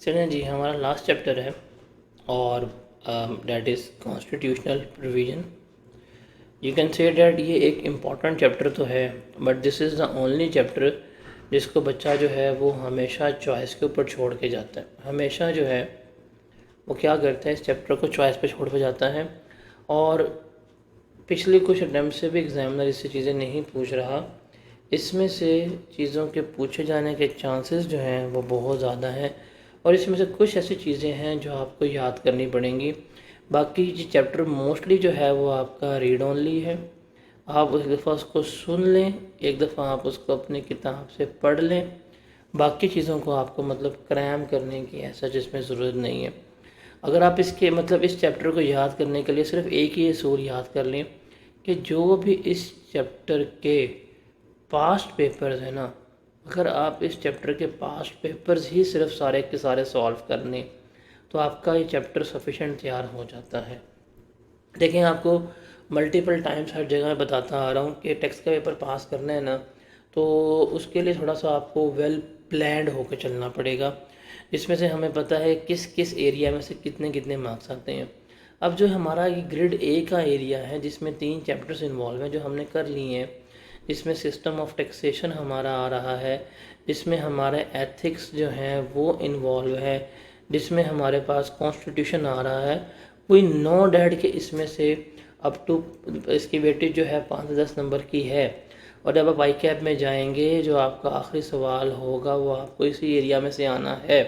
चलें जी, हमारा last chapter है और that is constitutional provision. You can say that ये एक इम्पॉर्टेंट चैप्टर तो है, but this is the only chapter जिसको बच्चा जो है वो हमेशा चॉइस के ऊपर छोड़ के जाता है। हमेशा जो है वो क्या करता है, इस चैप्टर को चॉइस पे छोड़ के जाता है। और पिछले कुछ अटैम्प्ट से भी एग्जामिनर इससे चीज़ें नहीं पूछ रहा। इसमें से चीज़ों के पूछे जाने के चांसेस जो हैं वो बहुत ज़्यादा हैं, और इसमें से कुछ ऐसी चीज़ें हैं जो आपको याद करनी पड़ेंगी। बाकी ये चैप्टर मोस्टली जो है वो आपका रीड ओनली है। आप एक दफ़ा उसको सुन लें, एक दफ़ा आप उसको अपनी किताब से पढ़ लें। बाकी चीज़ों को आपको मतलब क्रैम करने की ऐसा जिसमें ज़रूरत नहीं है। अगर आप इसके मतलब इस चैप्टर को याद करने के लिए सिर्फ एक ही असूल याद कर लें कि जो भी इस चैप्टर के पास्ट पेपर्स है ना, अगर आप इस चैप्टर के पास्ट पेपर्स ही सिर्फ सारे के सारे सॉल्व कर लें तो आपका ये चैप्टर सफिशेंट तैयार हो जाता है। देखें, आपको मल्टीपल टाइम्स हर जगह बताता आ रहा हूँ कि टेक्स्ट का पेपर पास करना है ना, तो उसके लिए थोड़ा सा आपको वेल प्लान्ड होकर चलना पड़ेगा, जिसमें से हमें पता है किस किस एरिया में से कितने कितने मार्क्स आते हैं। अब जो हमारा ये ग्रेड ए का एरिया है जिसमें 3 चैप्टर्स इन्वॉल्व हैं जो हमने कर लिए हैं, जिसमें सिस्टम ऑफ टैक्सेशन हमारा आ रहा है, जिसमें हमारे एथिक्स जो हैं वो इन्वॉल्व है, जिसमें हमारे पास कॉन्स्टिट्यूशन आ रहा है, कोई नो डैड के इसमें से अप टू इसकी वेटेज जो है 5 से 10 नंबर की है। और जब आप आई कैप में जाएंगे जो आपका आखिरी सवाल होगा वो आपको इसी एरिया में से आना है,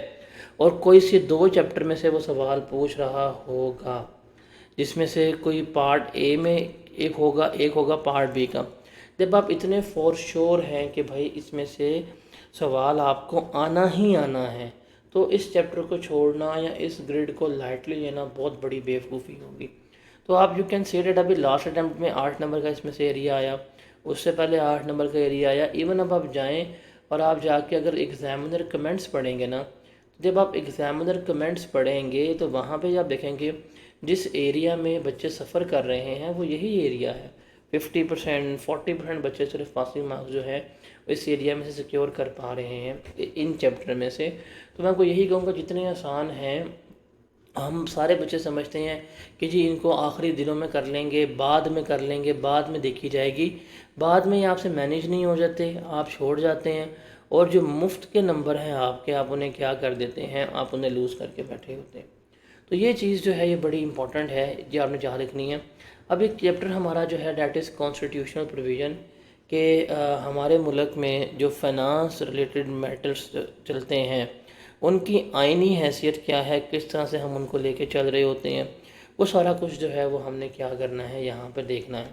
और कोई से 2 चैप्टर में से वो सवाल पूछ रहा होगा, जिसमें से कोई पार्ट ए में एक होगा पार्ट बी का। जब आप इतने फॉर श्योर हैं कि भाई इसमें से सवाल आपको आना ही आना है, तो इस चैप्टर को छोड़ना या इस ग्रिड को लाइटली लेना बहुत बड़ी बेवकूफ़ी होगी। तो आप यू कैन से डेट अभी लास्ट अटैम्प्ट में 8 नंबर का इसमें से एरिया आया, उससे पहले 8 नंबर का एरिया आया। इवन अब आप जाएं और आप जाके अगर एग्जामिनर कमेंट्स पढ़ेंगे ना, जब आप एग्जामिनर कमेंट्स पढ़ेंगे तो वहाँ पे आप देखेंगे जिस एरिया में बच्चे सफ़र कर रहे हैं वो यही एरिया है। 50% 40% बच्चे सिर्फ पासिंग मार्क्स जो है इस एरिया में से सिक्योर कर पा रहे हैं इन चैप्टर में से। तो मैं आपको यही कहूँगा जितने आसान हैं, हम सारे बच्चे समझते हैं कि जी इनको आखिरी दिनों में कर लेंगे, बाद में कर लेंगे, बाद में देखी जाएगी। बाद में ये आपसे मैनेज नहीं हो जाते, आप छोड़ जाते हैं, और जो मुफ्त के नंबर हैं आपके, आप उन्हें क्या कर देते हैं, आप उन्हें लूज़ करके बैठे होते हैं। तो ये चीज़ जो है ये बड़ी इंपॉर्टेंट है, ये आपने याद रखनी है। अब एक चैप्टर हमारा जो है डैट इज़ कॉन्स्टिट्यूशनल प्रोविज़न के हमारे मुल्क में जो फाइनेंस रिलेटेड मैटर्स चलते हैं उनकी आइनी हैसियत क्या है, किस तरह से हम उनको लेके चल रहे होते हैं, वो सारा कुछ जो है वो हमने क्या करना है यहाँ पर देखना है।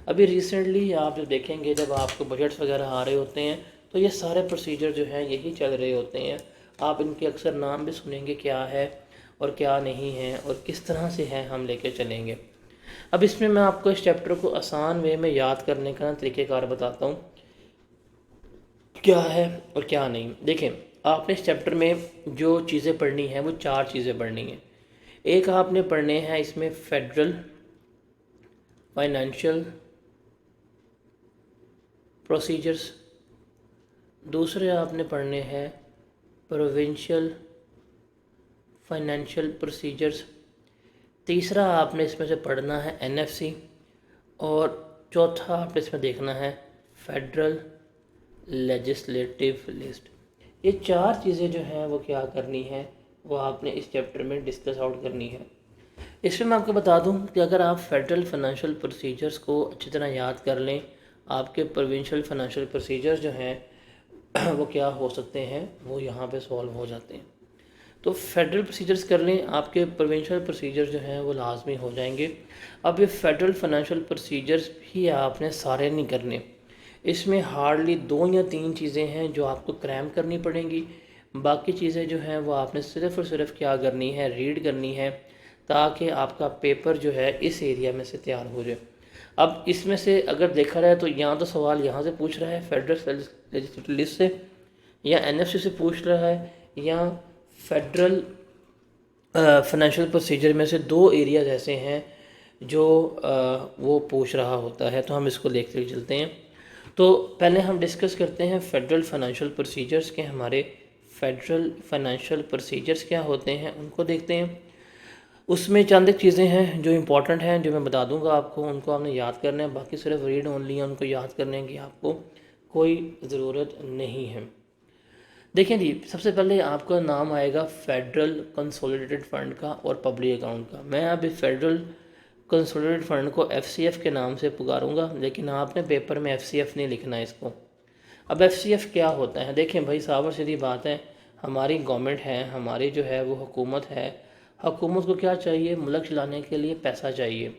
अभी रिसेंटली आप जो देखेंगे जब आपको बजट्स वगैरह आ रहे होते हैं तो ये सारे प्रोसीजर जो हैं यही चल रहे होते हैं। आप इनके अक्सर नाम भी सुनेंगे क्या है और क्या नहीं है और किस तरह से है हम लेके चलेंगे। अब इसमें मैं आपको इस चैप्टर को आसान वे में याद करने का तरीक़ेकार बताता हूँ क्या है और क्या नहीं। देखें, आपने इस चैप्टर में जो चीज़ें पढ़नी हैं वो 4 चीज़ें पढ़नी हैं। एक आपने पढ़ने हैं इसमें फेडरल फाइनेंशियल प्रोसीजर्स, दूसरे आपने पढ़ने हैं प्रोविंशियल फाइनेंशियल प्रोसीजर्स, तीसरा आपने इसमें से पढ़ना है एनएफसी, और चौथा आपने इसमें देखना है फेडरल लेजिस्लेटिव लिस्ट। ये 4 चीज़ें जो हैं वो क्या करनी है, वो आपने इस चैप्टर में डिस्कस आउट करनी है। इसमें मैं आपको बता दूं कि अगर आप फेडरल फाइनेंशियल प्रोसीजर्स को अच्छी तरह याद कर लें, आपके प्रोविंशियल फाइनेंशियल प्रोसीजर्स जो हैं वो क्या हो सकते हैं, वो यहाँ पे सॉल्व हो जाते हैं। तो फेडरल प्रोसीजर्स कर लें, आपके प्रोविंशियल प्रोसीजर्स जो हैं वो लाजमी हो जाएंगे। अब ये फेडरल फाइनेंशियल प्रोसीजर्स भी आपने सारे नहीं करने, इसमें हार्डली 2 या 3 चीज़ें हैं जो आपको क्रैम करनी पड़ेंगी। बाकी चीज़ें जो हैं वो आपने सिर्फ़ और सिर्फ क्या करनी है, रीड करनी है, ताकि आपका पेपर जो है इस एरिया में से तैयार हो जाए। अब इसमें से अगर देखा जाए तो यहाँ तो सवाल यहाँ से पूछ रहा है फेडरल लेजिस्लेटिव लिस्ट से, या एनएफसी से पूछ रहा है, या फेडरल फाइनेंशियल प्रोसीजर में से 2 एरियाज ऐसे हैं जो वो पूछ रहा होता है। तो हम इसको देखते हुए चलते हैं। तो पहले हम डिस्कस करते हैं फेडरल फाइनेंशियल प्रोसीजर्स के हमारे फेडरल फाइनेंशियल प्रोसीजर्स क्या होते हैं उनको देखते हैं। उसमें चंद एक चीज़ें हैं जो इम्पोर्टेंट हैं, जो मैं बता दूंगा आपको, उनको आपने याद करना है। बाकी सिर्फ रीड ओनली है, उनको याद करने की आपको कोई ज़रूरत नहीं है। देखिए जी, सबसे पहले आपका नाम आएगा फेडरल कंसोलिडेटेड फ़ंड का और पब्लिक अकाउंट का। मैं अभी फेडरल कंसोलिडेटेड फ़ंड को एफसीएफ के नाम से पुकारूंगा, लेकिन आपने पेपर में एफसीएफ नहीं लिखना है इसको। अब एफसीएफ क्या होता है? देखें भाई, साफ और सीधी बात है, हमारी गवर्नमेंट है, हमारी जो है वो हुकूमत है। हुकूमत को क्या चाहिए? मुल्क चलाने के लिए पैसा चाहिए।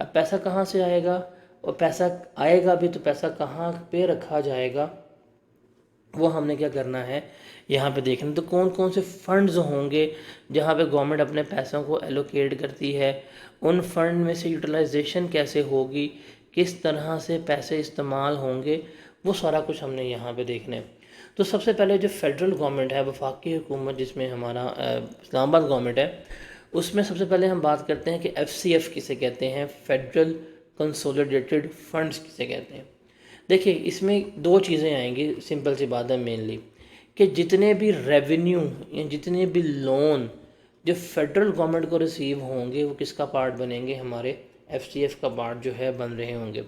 अब पैसा कहाँ से आएगा? और पैसा आएगा भी तो पैसा कहाँ पे रखा जाएगा, वो हमने क्या करना है यहाँ पे देखना। तो कौन कौन से फंड्स होंगे जहाँ पे गवर्नमेंट अपने पैसों को एलोकेट करती है, उन फंड में से यूटिलाइजेशन कैसे होगी, किस तरह से पैसे इस्तेमाल होंगे, वो सारा कुछ हमने यहाँ पे देखना है। तो सबसे पहले जो फेडरल गवर्नमेंट है, वफाकी हुकूमत जिसमें हमारा इस्लामाबाद गवर्नमेंट है, उसमें सबसे पहले हम बात करते हैं कि एफसीएफ किसे कहते हैं, फेडरल कंसोलिडेटेड फंड्स किसे कहते हैं। देखिए, इसमें दो चीज़ें आएंगी, सिंपल सी बात है मेनली, कि जितने भी रेवेन्यू या जितने भी लोन जो फेडरल गवर्नमेंट को रिसीव होंगे वो किसका पार्ट बनेंगे? हमारे एफसीएफ का पार्ट जो है बन रहे होंगे।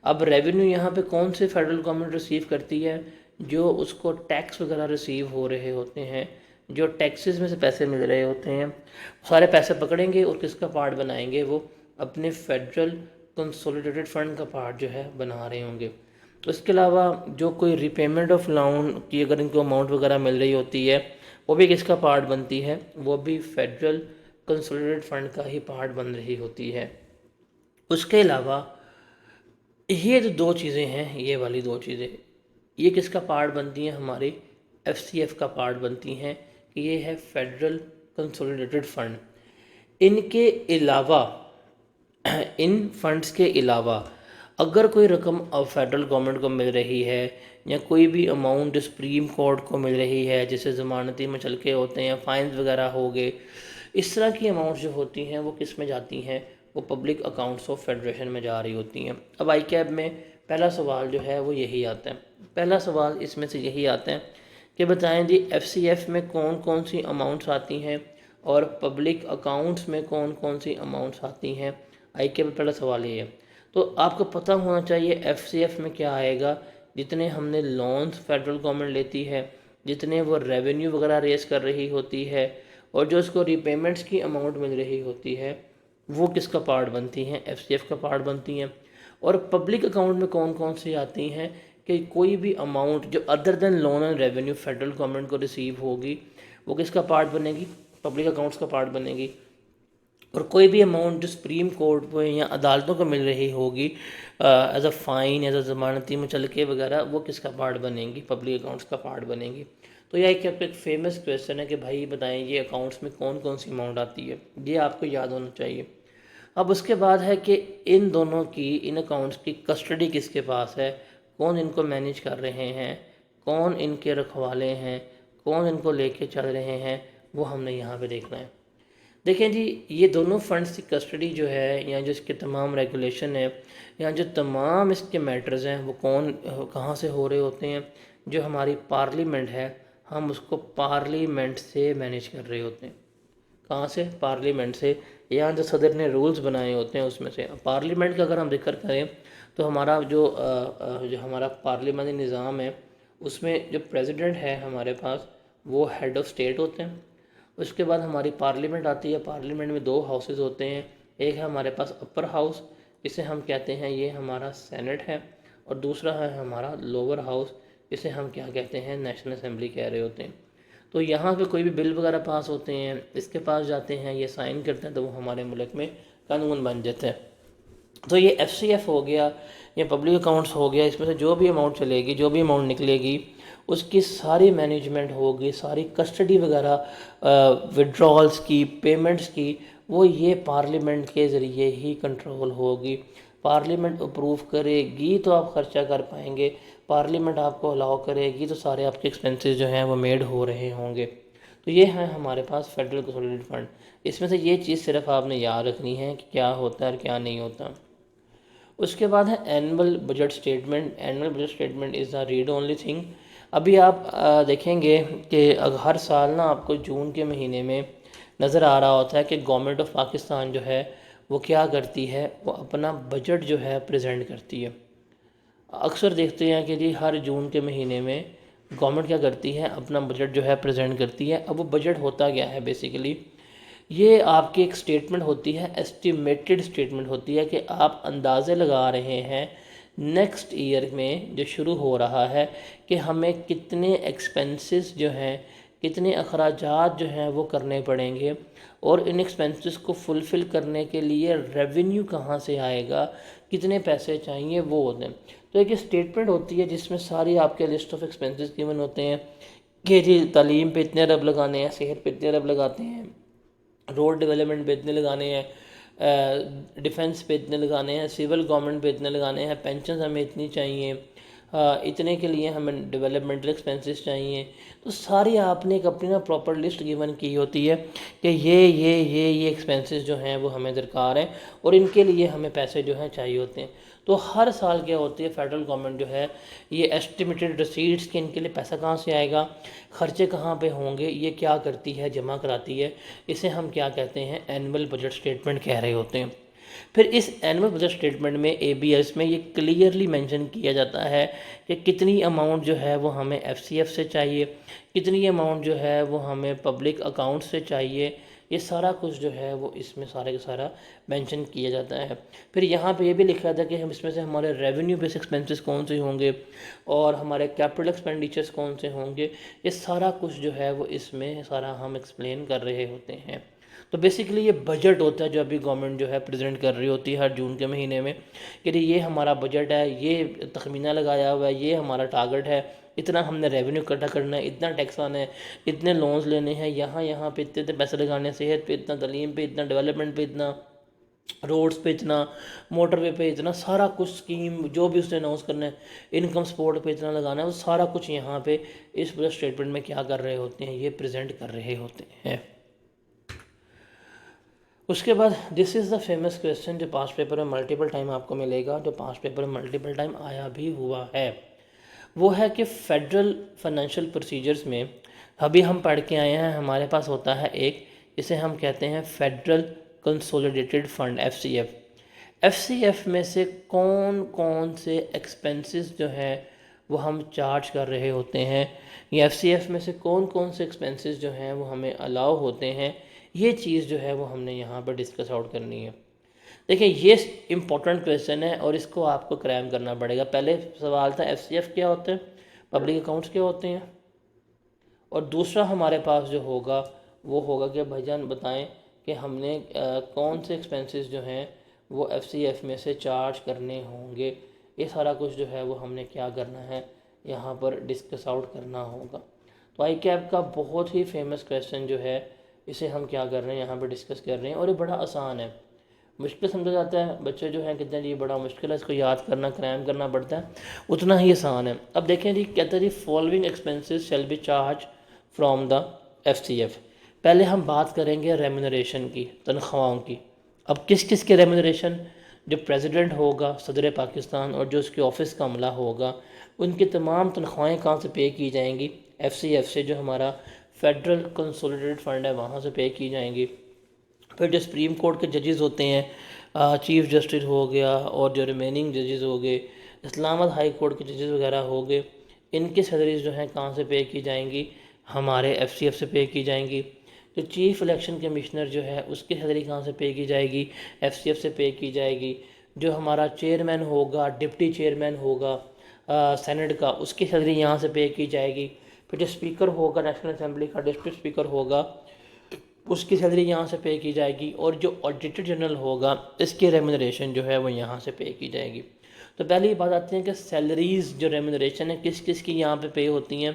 अब रेवेन्यू यहाँ पे कौन से फेडरल गवर्नमेंट रिसीव करती है? जो उसको टैक्स वगैरह रिसीव हो रहे होते हैं, जो टैक्सेस में से पैसे मिल रहे होते हैं, सारे पैसे पकड़ेंगे और किसका पार्ट बनाएंगे? वो अपने फेडरल कंसोलिडेटेड फंड का पार्ट जो है बना रहे होंगे। उसके अलावा जो कोई रिपेमेंट ऑफ लोन की अगर इनको अमाउंट वगैरह मिल रही होती है, वो भी किसका पार्ट बनती है? वो भी फेडरल कंसोलिडेटेड फंड का ही पार्ट बन रही होती है। उसके अलावा ये जो दो चीज़ें हैं, ये वाली दो चीज़ें, ये किसका पार्ट बनती हैं? हमारी एफसीएफ का पार्ट बनती हैं, कि ये है फेडरल कंसोलिडेटेड फंड। इनके अलावा इन फंड्स के अलावा अगर कोई रकम अब फेडरल गवर्नमेंट को मिल रही है, या कोई भी अमाउंट जो सुप्रीम कोर्ट को मिल रही है, जैसे ज़मानती मचलके होते हैं, फाइन्स वगैरह हो गए, इस तरह की अमाउंट जो होती हैं वो किस में जाती हैं? वो पब्लिक अकाउंट्स ऑफ फेडरेशन में जा रही होती हैं। अब आई कैब में पहला सवाल जो है वो यही आता है। पहला सवाल इसमें से यही आता है कि बताएं जी, एफसीएफ में कौन कौन सी अमाउंट्स आती हैं और पब्लिक अकाउंट्स में कौन कौन सी अमाउंट्स आती हैं। आई के पहला सवाल ये है। तो आपको पता होना चाहिए एफसीएफ में क्या आएगा। जितने हमने लोन्स फेडरल गवर्नमेंट लेती है, जितने वो रेवेन्यू वगैरह रेस कर रही होती है, और जो उसको रिपेमेंट्स की अमाउंट मिल रही होती है, वो किसका पार्ट बनती हैं? एफसीएफ का पार्ट बनती हैं। और पब्लिक अकाउंट में कौन कौन सी आती हैं? कि कोई भी अमाउंट जो other than loan and revenue federal government को रिसीव होगी, वो किसका पार्ट बनेगी? पब्लिक अकाउंट्स का पार्ट बनेगी। और कोई भी अमाउंट जो सुप्रीम कोर्ट को या अदालतों को मिल रही होगी as a fine, as a ज़मानती मुचलके वगैरह, वो किसका पार्ट बनेंगी? पब्लिक अकाउंट्स का पार्ट बनेंगी। तो यह एक फेमस क्वेश्चन है कि भाई बताएं ये अकाउंट्स में कौन कौन सी अमाउंट आती है, ये आपको याद होना चाहिए। अब उसके बाद है कि इन दोनों की, इन अकाउंट्स की कस्टडी किसके पास है, कौन इनको मैनेज कर रहे हैं, कौन इनके रखवाले हैं, कौन इनको लेके चल रहे हैं, वो हमने यहाँ पे देखना है। देखें जी, ये दोनों फंड्स की कस्टडी जो है, या जो इसके तमाम रेगुलेशन है, या जो तमाम इसके मैटर्स हैं, वो कौन कहाँ से हो रहे होते हैं? जो हमारी पार्लियामेंट है, हम उसको पार्लियामेंट से मैनेज कर रहे होते हैं। कहाँ से? पार्लियामेंट से, या जो सदर ने रूल्स बनाए होते हैं उसमें से। पार्लियामेंट का अगर हम जिक्र करें तो हमारा जो हमारा पार्लियामेंटी निज़ाम है, उसमें जो प्रेसिडेंट है हमारे पास, वो हेड ऑफ स्टेट होते हैं। उसके बाद हमारी पार्लियामेंट आती है। पार्लियामेंट में दो हाउसेज होते हैं, एक है हमारे पास अपर हाउस, इसे हम कहते हैं ये हमारा सेनेट है, और दूसरा है हमारा लोअर हाउस, इसे हम क्या कहते हैं? नेशनल असेंबली कह रहे होते हैं। तो यहाँ पे कोई भी बिल वगैरह पास होते हैं, इसके पास जाते हैं, ये साइन करते हैं, तो वो हमारे मुल्क में कानून बन जाता है। तो ये एफसीएफ हो गया, ये पब्लिक अकाउंट्स हो गया, इसमें से जो भी अमाउंट चलेगी, जो भी अमाउंट निकलेगी, उसकी सारी मैनेजमेंट होगी, सारी कस्टडी वगैरह विड्रॉल्स की, पेमेंट्स की, वो ये पार्लियामेंट के ज़रिए ही कंट्रोल होगी। पार्लियामेंट अप्रूव करेगी तो आप खर्चा कर पाएंगे, पार्लियामेंट आपको अलाउ करेगी तो सारे आपके एक्सपेंसेस जो हैं वो मेड हो रहे होंगे। तो ये है हमारे पास फेडरल कंसोलिडेटेड फंड। इसमें से ये चीज़ सिर्फ आपने याद रखनी है कि क्या होता है और क्या नहीं होता। उसके बाद है annual budget statement. Annual budget statement is the read only thing. अभी आप देखेंगे कि हर साल ना आपको जून के महीने में नज़र आ रहा होता है कि गवर्नमेंट ऑफ पाकिस्तान जो है वो क्या करती है, वो अपना बजट जो है प्रेजेंट करती है। अक्सर देखते हैं कि जी हर जून के महीने में गवर्नमेंट क्या करती है, अपना बजट जो है प्रेजेंट करती है। अब वो बजट होता क्या है बेसिकली, ये आपकी एक स्टेटमेंट होती है, एस्टिमेटेड स्टेटमेंट होती है कि आप अंदाज़े लगा रहे हैं नेक्स्ट ईयर में जो शुरू हो रहा है कि हमें कितने एक्सपेंसेस जो हैं, कितने अखराजात जो हैं वो करने पड़ेंगे, और इन एक्सपेंसेस को फुलफ़िल करने के लिए रेवेन्यू कहाँ से आएगा, कितने पैसे चाहिए, वो होते हैं। तो एक स्टेटमेंट होती है जिसमें सारी आपके लिस्ट ऑफ एक्सपेंसेस गिवन होते हैं कि जी तालीम पे इतने अरब लगाने हैं, सेहत पे इतने अरब लगाते हैं, रोड डेवलपमेंट पे इतने लगाने हैं, डिफेंस पे इतने लगाने हैं, सिविल गवर्नमेंट पे इतने लगाने हैं, पेंशन हमें इतनी चाहिए, इतने के लिए हमें डेवलपमेंटल एक्सपेंसेस चाहिए। तो सारी आपने एक अपनी ना प्रॉपर लिस्ट गिवन की होती है कि ये एक्सपेंसेस जो हैं वो हमें दरकार हैं और इनके लिए हमें पैसे जो हैं चाहिए होते हैं। तो हर साल क्या होती है, फेडरल गवर्नमेंट जो है ये एस्टिमेटेड रसीट्स के इनके लिए पैसा कहाँ से आएगा, खर्चे कहाँ पे होंगे, ये क्या करती है, जमा कराती है। इसे हम क्या कहते हैं, एनुअल बजट स्टेटमेंट कह रहे होते हैं। फिर इस एनुअल बजट स्टेटमेंट में एबीएस में ये क्लियरली मेंशन किया जाता है कि कितनी अमाउंट जो है वो हमें एफसीएफ से चाहिए, कितनी अमाउंट जो है वो हमें पब्लिक अकाउंट से चाहिए। ये सारा कुछ जो है वो इसमें सारे का सारा मेंशन किया जाता है। फिर यहाँ पे ये भी लिखा था कि हम इसमें से हमारे रेवेन्यू बेस एक्सपेंसेस कौन से होंगे और हमारे कैपिटल एक्सपेंडिचर्स कौन से होंगे। ये सारा कुछ जो है वो इसमें सारा हम एक्सप्लेन कर रहे होते हैं। तो बेसिकली ये बजट होता है जो अभी गवर्नमेंट जो है प्रेजेंट कर रही होती है हर जून के महीने में कि ये हमारा बजट है, ये तखमीना लगाया हुआ है, ये हमारा टारगेट है, इतना हमने रेवेन्यू इकट्ठा करना है, इतना टैक्स आना है, इतने लोन्स लेने हैं, यहाँ यहाँ पे इतने इतने पैसे लगाने हैं, सेहत पे इतना, तालीम पे इतना, डेवलपमेंट पे इतना, रोड्स पे इतना, मोटरवे पे इतना, सारा कुछ स्कीम जो भी उसने अनाउंस करना है, इनकम सपोर्ट पे इतना लगाना है, वो सारा कुछ यहाँ पे इस बजट स्टेटमेंट में क्या कर रहे होते हैं, ये प्रेजेंट कर रहे होते हैं। उसके बाद this is the famous question जो पास्ट पेपर में मल्टीपल टाइम आपको मिलेगा, जो पास्ट पेपर में मल्टीपल टाइम आया भी हुआ है, वो है कि फेडरल फाइनेंशियल प्रोसीजर्स में अभी हम पढ़ के आए हैं, हमारे पास होता है एक, इसे हम कहते हैं federal consolidated fund, FCF. FCF में से कौन कौन से एक्सपेंसेस जो हैं वो हम चार्ज कर रहे होते हैं, या एफसीएफ में से कौन कौन से एक्सपेंसेस जो हैं वो हमें अलाउ होते हैं, ये चीज़ जो है वो हमने यहाँ पर डिस्कस आउट करनी है। देखिए ये इम्पोर्टेंट क्वेश्चन है और इसको आपको क्रैम करना पड़ेगा। पहले सवाल था एफसीएफ क्या होते हैं, पब्लिक अकाउंट्स क्या होते हैं, और दूसरा हमारे पास जो होगा वो होगा कि भाईजान बताएं कि हमने कौन से एक्सपेंसेस जो हैं वो एफसीएफ में से चार्ज करने होंगे। ये सारा कुछ जो है वो हमने क्या करना है, यहाँ पर डिस्कस आउट करना होगा। तो आई कैप का बहुत ही फेमस क्वेश्चन जो है इसे हम क्या कर रहे हैं, यहाँ पर डिस्कस कर रहे हैं, और ये बड़ा आसान है। मुश्किल समझा जाता है, बच्चे जो हैं कहते हैं जी बड़ा मुश्किल है, इसको याद करना, क्रैम करना पड़ता है, उतना ही आसान है। अब देखें जी, कहते हैं जी following expenses shall be charge from the FCF. पहले हम बात करेंगे रेम्यूनरेशन की, तनख्वाहों की। अब किस किस के रेम्यूनरेशन, जो प्रेसिडेंट होगा सदर पाकिस्तान और जो उसके ऑफिस का अमला होगा, उनकी तमाम तनख्वाहें कहाँ से पे की जाएंगी, एफसीएफ से, जो हमारा फेडरल कंसोलिडेटेड फंड है वहाँ से पे की जाएंगी। फिर जो सुप्रीम कोर्ट के जजेस होते हैं, चीफ जस्टिस हो गया और जो रिमेनिंग जजेस हो गए, इस्लामाबाद हाई कोर्ट के जजेस वगैरह हो गए, इनकी सैलरीज जो हैं कहाँ से पे की जाएंगी, हमारे एफसीएफ से पे की जाएंगी। जो चीफ इलेक्शन कमिश्नर जो है उसकी सैलरी कहाँ से पे की जाएगी, एफसीएफ से पे की जाएगी। जो हमारा चेयरमैन होगा, डिप्टी चेयरमैन होगा सेनेट का, उसकी सैलरी यहाँ से पे की जाएगी। फिर जो स्पीकर होगा नेशनल असेंबली का, डिस्ट्रिक्ट स्पीकर होगा, उसकी सैलरी यहाँ से पे की जाएगी। और जो ऑडिटर जनरल होगा इसकी रेम्यूनरेशन जो है वो यहाँ से पे की जाएगी। तो पहली बात आती है कि सैलरीज़ जो रेम्यूनरेशन है किस किस की यहाँ पे होती हैं,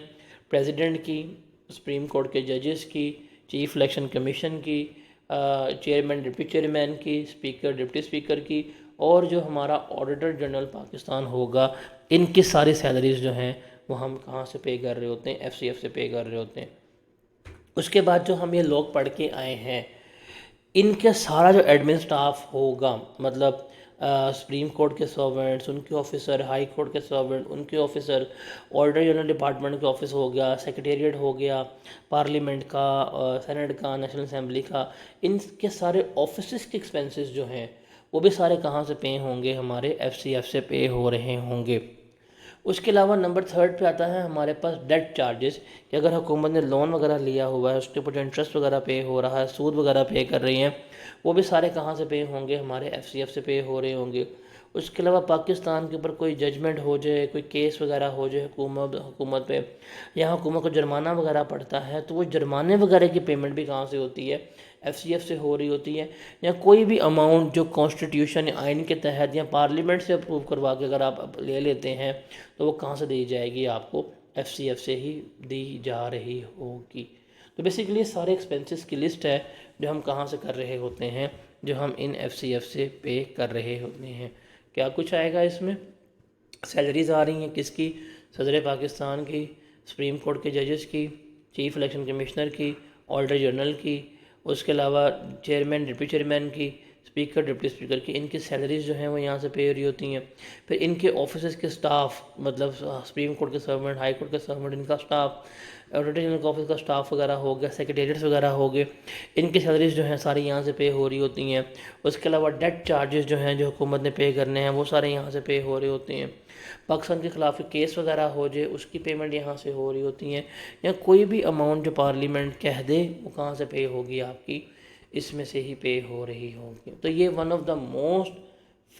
प्रेसिडेंट की, सुप्रीम कोर्ट के जजेस की, चीफ इलेक्शन कमीशन की, चेयरमैन डिप्टी चेयरमैन की, स्पीकर डिप्टी स्पीकर की, और जो हमारा ऑडिटर जनरल पाकिस्तान होगा, इनकी सारी सैलरीज़ जो हैं वो हम कहाँ से पे कर रहे होते हैं, एफसीएफ से पे कर रहे होते हैं। उसके बाद जो हम ये लोग पढ़ के आए हैं, इनके सारा जो एडमिन स्टाफ होगा, मतलब सुप्रीम कोर्ट के सर्वेंट्स, उनके ऑफिसर, हाई कोर्ट के सर्वेंट, उनके ऑफिसर, ऑर्डर जनरल डिपार्टमेंट के ऑफिस हो गया, सेक्रेटेरिएट हो गया, पार्लियामेंट का, सेनेट का, नेशनल असेंबली का, इनके सारे ऑफिस के एक्सपेंसेस जो हैं वो भी सारे कहाँ से पे होंगे, हमारे FCF से पे हो रहे होंगे। उसके अलावा नंबर थर्ड पे आता है हमारे पास डेट चार्जेस, कि अगर हुकूमत ने लोन वगैरह लिया हुआ है, उसके ऊपर जो इंटरेस्ट वगैरह पे हो रहा है, सूद वगैरह पे कर रही हैं, वो भी सारे कहाँ से पे होंगे, हमारे FCF से पे हो रहे होंगे। उसके अलावा पाकिस्तान के ऊपर कोई जजमेंट हो जाए, कोई केस वगैरह हो जाए हुकूमत पे, या हुकूमत को जुर्माना वगैरह पड़ता है, तो वो जुर्माने वगैरह की पेमेंट भी कहाँ से होती है, FCF से हो रही होती है। या कोई भी अमाउंट जो कॉन्स्टिट्यूशन या आइन के तहत या पार्लियामेंट से अप्रूव करवा के अगर आप ले लेते हैं, तो वो कहाँ से दी जाएगी, आपको FCF से ही दी जा रही होगी। तो बेसिकली सारे एक्सपेंसेस की लिस्ट है जो हम कहाँ से कर रहे होते हैं, जो हम इन FCF से पे कर रहे होते हैं। क्या कुछ आएगा इसमें, सैलरीज आ रही हैं किसकी, सदर पाकिस्तान की, सुप्रीम कोर्ट के जजेस की, चीफ इलेक्शन कमिश्नर की, ऑडिटर जनरल की, उसके अलावा चेयरमैन, डिप्टी चेयरमैन की, स्पीकर, डिप्टी स्पीकर की, इनकी सैलरीज जो हैं वो यहाँ से पे हो रही होती हैं। फिर इनके ऑफिस के स्टाफ, मतलब सुप्रीम कोर्ट के सर्वेंट, हाई कोर्ट के सर्वेंट, इनका स्टाफ, ऑडिटर जनरल का ऑफिस का स्टाफ वगैरह हो गया, सेक्रेटेरिएट्स वगैरह हो गए, इनकी सैलरीज जो हैं सारी यहाँ से पे हो रही होती हैं। उसके अलावा डेट चार्जेस जो हैं जो हुकूमत ने पे करने हैं वो सारे यहाँ से पे हो रहे होते हैं। पाकिस्तान के ख़िलाफ़ केस वगैरह हो जाए उसकी पेमेंट यहाँ से हो रही होती हैं, या कोई भी अमाउंट जो पार्लियामेंट कह दे वो कहाँ से पे होगी, आपकी इसमें से ही पे हो रही होगी। तो ये one of the most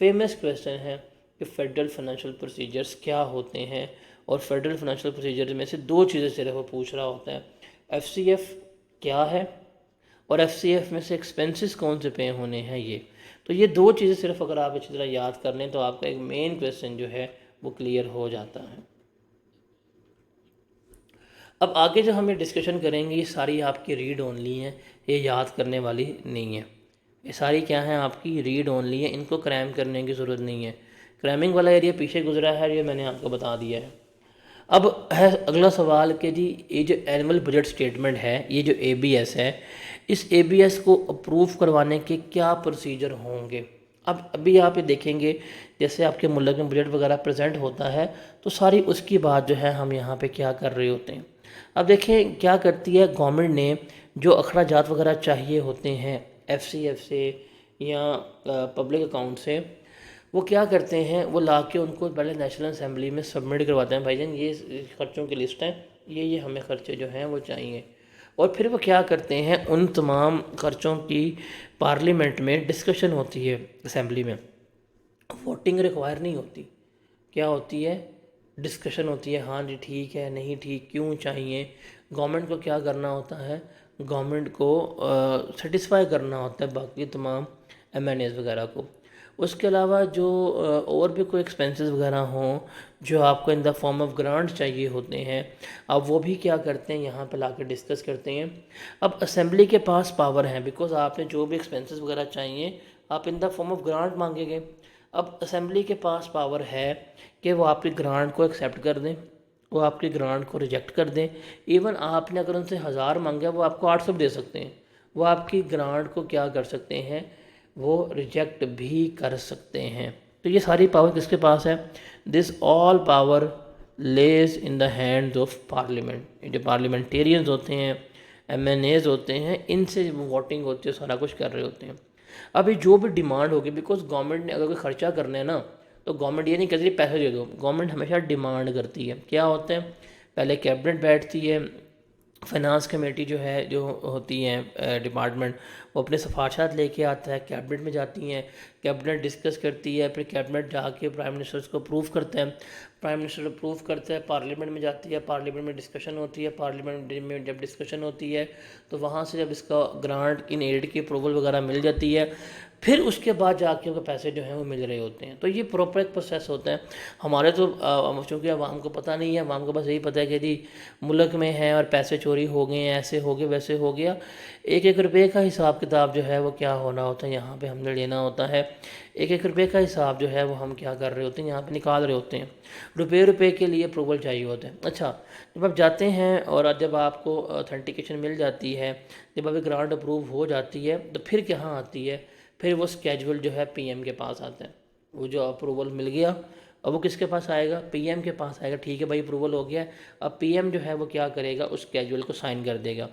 famous question है कि फेडरल फाइनेंशियल प्रोसीजर्स क्या होते हैं, और फेडरल फाइनेंशियल प्रोसीजर में से दो चीज़ें सिर्फ वो पूछ रहा होता है, FCF क्या है और FCF में से एक्सपेंसेस कौन से पे होने हैं ये। तो ये दो चीज़ें सिर्फ अगर आप अच्छी तरह याद कर लें तो आपका एक मेन क्वेश्चन जो है वो क्लियर हो जाता है। अब आगे जो हम ये डिस्कशन करेंगे ये सारी आपकी रीड ओनली हैं, ये याद करने वाली नहीं है। ये सारी क्या है, आपकी रीड ओनली है, इनको क्रैम करने की ज़रूरत नहीं है। क्रैमिंग वाला एरिया पीछे गुजरा है, ये मैंने आपको बता दिया है। अब है अगला सवाल कि जी ये जो एनुअल बजट स्टेटमेंट है, ये जो ABS है, इस ABS को अप्रूव करवाने के क्या प्रोसीजर होंगे। अब अभी आप ये देखेंगे जैसे आपके मुल्क में बजट वगैरह प्रेजेंट होता है तो सारी उसकी बात जो है हम यहाँ पे क्या कर रहे होते हैं। अब देखें क्या करती है गवर्नमेंट ने, जो अखराजात वगैरह चाहिए होते हैं FCF से या पब्लिक अकाउंट से, वो क्या करते हैं, वो ला के उनको पहले नेशनल असेंबली में सबमिट करवाते हैं, भाईजान ये खर्चों की लिस्ट है, ये हमें खर्चे जो हैं वो चाहिए। और फिर वो क्या करते हैं, उन तमाम खर्चों की पार्लियामेंट में डिस्कशन होती है असेंबली में, वोटिंग रिक्वायर नहीं होती। क्या होती है, डिस्कशन होती है, हाँ जी ठीक है, नहीं ठीक, क्यों चाहिए। गवर्नमेंट को क्या करना होता है, गवर्नमेंट को सेटिस्फाई करना होता है बाकी तमाम MNAs वगैरह को। उसके अलावा जो और भी कोई एक्सपेंसेस वगैरह हों जो आपको in the form of grant चाहिए होते हैं, अब वो भी क्या करते हैं, यहाँ पे लाके डिस्कस करते हैं। अब असेंबली के पास पावर है, बिकॉज आपने जो भी एक्सपेंसेस वगैरह चाहिए आप in the form of grant मांगेंगे। अब असेंबली के पास पावर है कि वो आपकी ग्रांट को एक्सेप्ट कर दें, वो आपकी ग्रांट को रिजेक्ट कर दें। इवन आपने अगर उनसे 1000 मांगा वो आपको 800 दे सकते हैं, वो आपकी ग्रांट को क्या कर सकते हैं, वो रिजेक्ट भी कर सकते हैं। तो ये सारी पावर किसके पास है, this all power lays in the hands of parliament. ये जो पार्लियामेंटेरियंस होते हैं, MNAs होते हैं, इनसे वोटिंग होती है, सारा कुछ कर रहे होते हैं। अभी जो भी डिमांड होगी, बिकॉज गवर्नमेंट ने अगर कोई खर्चा करना है ना तो गवर्नमेंट ये नहीं कहती पैसे दे दो, गवर्नमेंट हमेशा डिमांड करती है। क्या होता है, पहले कैबिनेट बैठती है, फाइनेंस कमेटी जो है, जो होती है डिपार्टमेंट, वो अपने सिफारशात लेके आता है, कैबिनेट में जाती हैं, कैबिनेट डिस्कस करती है, फिर कैबिनेट जाके प्राइम मिनिस्टर उसको अप्रूव करता है, प्राइम मिनिस्टर अप्रूव करता है, पार्लियामेंट में जाती है, पार्लियामेंट में डिस्कशन होती है, पार्लियामेंट में जब डिस्कशन होती है तो वहाँ से जब इसका ग्रांट इन एड की अप्रूवल वगैरह मिल जाती है, फिर उसके बाद जाके उनको पैसे जो हैं वो मिल रहे होते हैं। तो ये प्रॉपर एक प्रोसेस होता है। हमारे तो चूँकि आवाम को पता नहीं है, आवाम को बस यही पता है कि जी मुल्क में है और पैसे चोरी हो गए हैं, ऐसे हो गए, वैसे हो गया। एक एक रुपये का हिसाब किताब जो है वो क्या होना होता है, यहाँ पे हमने लेना होता है। एक एक रुपये का हिसाब जो है वो हम क्या कर रहे होते हैं, यहाँ पे निकाल रहे होते हैं। रुपये के लिए अप्रूवल चाहिए होता है। अच्छा, जब आप जाते हैं और जब आपको ऑथेंटिकेशन मिल जाती है, जब अभी ग्रांट अप्रूव हो जाती है, तो फिर कहाँ आती है, फिर वो स्केड्यूल जो है PM के पास आता है। वो जो अप्रूवल मिल गया, अब वो किसके पास आएगा, पीएम के पास आएगा। ठीक है भाई, अप्रूवल हो गया है। अब पीएम जो है वो क्या करेगा, उस स्केड्यूल को साइन कर देगा,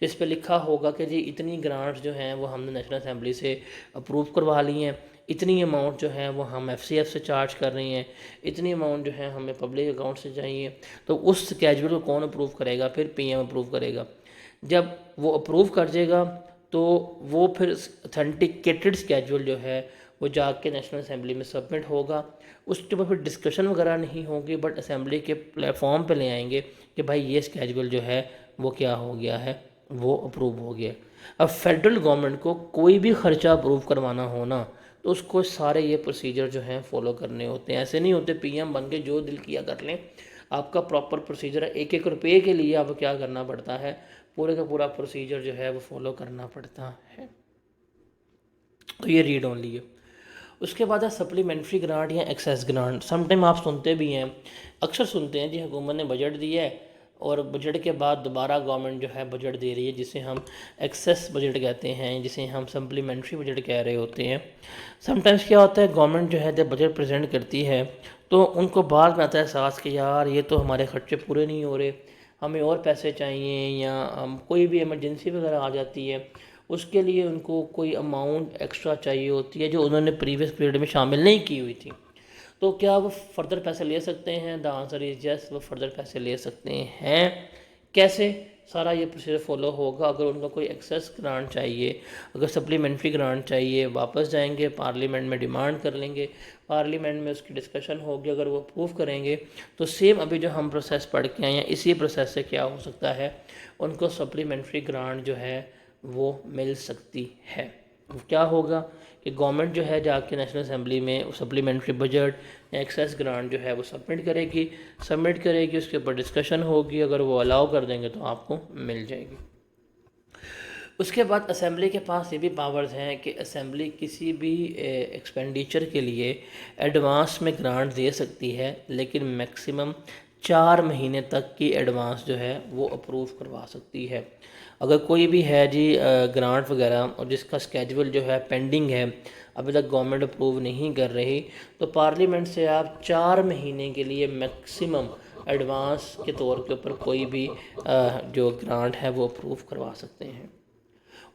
जिस पे लिखा होगा कि जी इतनी ग्रांट्स जो हैं वो हमने नेशनल असेंबली से अप्रूव करवा ली हैं, इतनी अमाउंट जो है वो हम एफसीएफ से चार्ज कर रही हैं, इतनी अमाउंट जो है हमें पब्लिक अकाउंट से चाहिए। तो उस स्केड्यूल को कौन अप्रूव करेगा, फिर पीएम अप्रूव करेगा। जब वो अप्रूव कर देगा तो वो फिर ऑथेंटिकेटेड स्केड्यूल जो है वो जाके नेशनल असेंबली में सबमिट होगा। उसके ऊपर फिर डिस्कशन वगैरह नहीं होगी, बट असेंबली के प्लेटफॉर्म पे ले आएंगे कि भाई ये स्केड्यूल जो है वो क्या हो गया है, वो अप्रूव हो गया। अब फेडरल गवर्नमेंट को कोई भी खर्चा अप्रूव करवाना हो ना, तो उसको सारे ये प्रोसीजर जो हैं फॉलो करने होते हैं। ऐसे नहीं होते पीएम बन के जो दिल किया कर लें। आपका प्रॉपर प्रोसीजर है, एक एक रुपये के लिए आपको क्या करना पड़ता है, पूरे का पूरा प्रोसीजर जो है वो फॉलो करना पड़ता है। तो ये रीड ओनली है। उसके बाद है सप्लीमेंट्री ग्रांट या एक्सेस ग्रांट। समटाइम आप सुनते भी हैं, अक्सर सुनते हैं जी हुकूमत ने बजट दिया है और बजट के बाद दोबारा गवर्नमेंट जो है बजट दे रही है, जिसे हम एक्सेस बजट कहते हैं, जिसे हम सप्लीमेंट्री बजट कह रहे होते हैं। समटाइम्स क्या होता है, गवर्नमेंट जो है जब बजट प्रेजेंट करती है तो उनको बाद में आता है एहसास कि यार ये तो हमारे खर्चे पूरे नहीं हो रहे, हमें और पैसे चाहिए, या कोई भी इमरजेंसी वगैरह आ जाती है, उसके लिए उनको कोई अमाउंट एक्स्ट्रा चाहिए होती है जो उन्होंने प्रीवियस पीरियड में शामिल नहीं की हुई थी। तो क्या वो फर्दर पैसे ले सकते हैं? द आंसर इज यस, वो फर्दर पैसे ले सकते हैं। कैसे? सारा ये प्रोसीजर फॉलो होगा। अगर उनको कोई एक्सेस ग्रांट चाहिए, अगर सप्लीमेंट्री ग्रांट चाहिए, वापस जाएंगे पार्लियामेंट में डिमांड कर लेंगे, पार्लियामेंट में उसकी डिस्कशन होगी, अगर वो अप्रूव करेंगे तो सेम अभी जो हम प्रोसेस पढ़ के आए हैं इसी प्रोसेस से क्या हो सकता है, उनको सप्लीमेंट्री ग्रांट जो है वो मिल सकती है। क्या होगा कि गवर्नमेंट जो है जाके नेशनल असेंबली में सप्लीमेंट्री बजट या एक्सेस ग्रांट जो है वो सबमिट करेगी, उसके ऊपर डिस्कशन होगी, अगर वो अलाउ कर देंगे तो आपको मिल जाएगी। उसके बाद असेंबली के पास ये भी पावर्स हैं कि असेंबली किसी भी एक्सपेंडिचर के लिए एडवांस में ग्रांट दे सकती है, लेकिन मैक्सिमम 4 महीने तक की एडवांस जो है वो अप्रूव करवा सकती है। अगर कोई भी है जी ग्रांट वगैरह और जिसका स्केड्यूल जो है पेंडिंग है, अभी तक गवर्नमेंट अप्रूव नहीं कर रही, तो पार्लियामेंट से आप 4 महीने के लिए मैक्सिमम एडवांस के तौर के ऊपर कोई भी जो ग्रांट है वो अप्रूव करवा सकते हैं।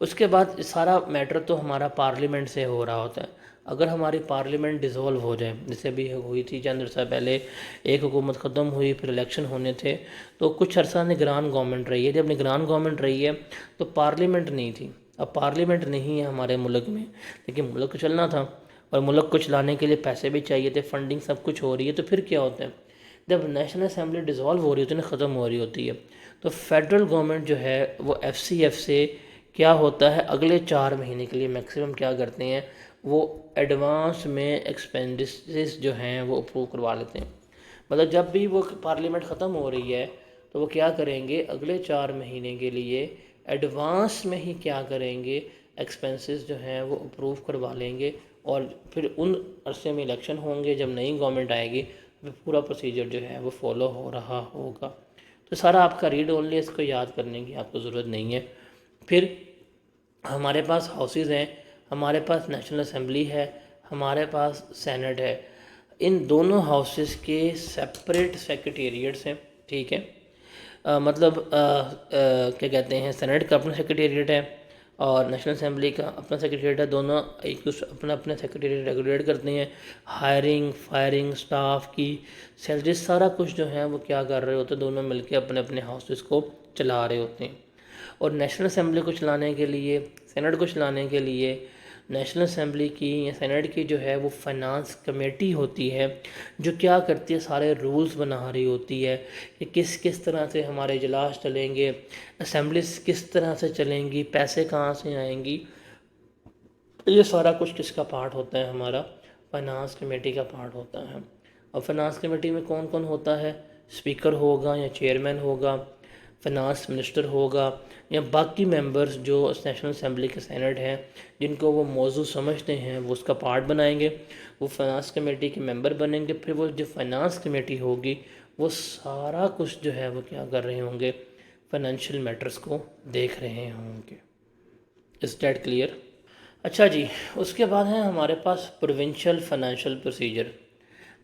उसके बाद सारा मैटर तो हमारा पार्लियामेंट से हो रहा होता है। अगर हमारी पार्लियामेंट डिज़ोल्व हो जाए, जैसे अभी हुई थी चंद अर्सा पहले, एक हुकूमत ख़त्म हुई, फिर इलेक्शन होने थे, तो कुछ अर्सा निगरान गवर्नमेंट रही है। जब निगरान गवर्नमेंट रही है तो पार्लियामेंट नहीं थी। अब पार्लियामेंट नहीं है हमारे मुल्क में, लेकिन मुल्क को चलना था और मुल्क को चलाने के लिए पैसे भी चाहिए थे, फंडिंग सब कुछ हो रही है। तो फिर क्या होता है, जब नेशनल असेंबली डिज़ोल्व हो रही होती है ना, ख़त्म हो रही होती है, तो फेडरल गवर्नमेंट जो है वो एफसीएफ से क्या होता है, अगले 4 महीने के लिए मैक्सिमम क्या करते हैं, वो एडवांस में एक्सपेंडिचर्स जो हैं वो अप्रूव करवा लेते हैं। मतलब जब भी वो पार्लियामेंट ख़त्म हो रही है तो वो क्या करेंगे, अगले 4 महीने के लिए एडवांस में ही क्या करेंगे, एक्सपेंसेस जो हैं वो अप्रूव करवा लेंगे, और फिर उन अरसे में इलेक्शन होंगे, जब नई गवर्नमेंट आएगी तो पूरा प्रोसीजर जो है वो फॉलो हो रहा होगा। तो सारा आपका रीड ओनली, इसको याद करने की आपको ज़रूरत नहीं है। फिर हमारे पास हाउसेस हैं, हमारे पास नेशनल असेंबली है, हमारे पास सेनेट है। इन दोनों हाउसेस के सेपरेट सेक्रेटेरिएट्स हैं, ठीक है। क्या कहते हैं, सेनेट का अपना सेक्रेटेरिएट है और नेशनल असेंबली का अपना सेक्रेटेरिएट है। दोनों एक दूसरे अपना अपना सेक्रेटेरिएट रेगुलेट करते हैं। हायरिंग, फायरिंग, स्टाफ की सैलरी, सारा कुछ जो है वो क्या कर रहे होते हैं, दोनों मिलके अपने अपने हाउसेस को चला रहे होते हैं। और नेशनल असेंबली को चलाने के लिए, सेनेट को चलाने के लिए, नेशनल असेंबली की या सेनेट की जो है वो फाइनेंस कमेटी होती है, जो क्या करती है, सारे रूल्स बना रही होती है कि किस किस तरह से हमारे इजलास चलेंगे, असेंबलीज किस तरह से चलेंगी, पैसे कहाँ से आएंगी। ये सारा कुछ किसका पार्ट होता है, हमारा फाइनेंस कमेटी का पार्ट होता है। और फाइनेंस कमेटी में कौन कौन होता है, स्पीकर होगा या चेयरमैन होगा, फाइनेंस मिनिस्टर होगा, या बाकी मेंबर्स जो नेशनल असेंबली के सेनेट हैं जिनको वो मौजू समझते हैं, वो उसका पार्ट बनाएंगे, वो फाइनेंस कमेटी के मेंबर बनेंगे। फिर वो जो फाइनेंस कमेटी होगी वो सारा कुछ जो है वो क्या कर रहे होंगे, फाइनेंशियल मैटर्स को देख रहे होंगे। Is that clear? अच्छा जी, उसके बाद है हमारे पास प्रोविंशियल फाइनेंशियल प्रोसीजर।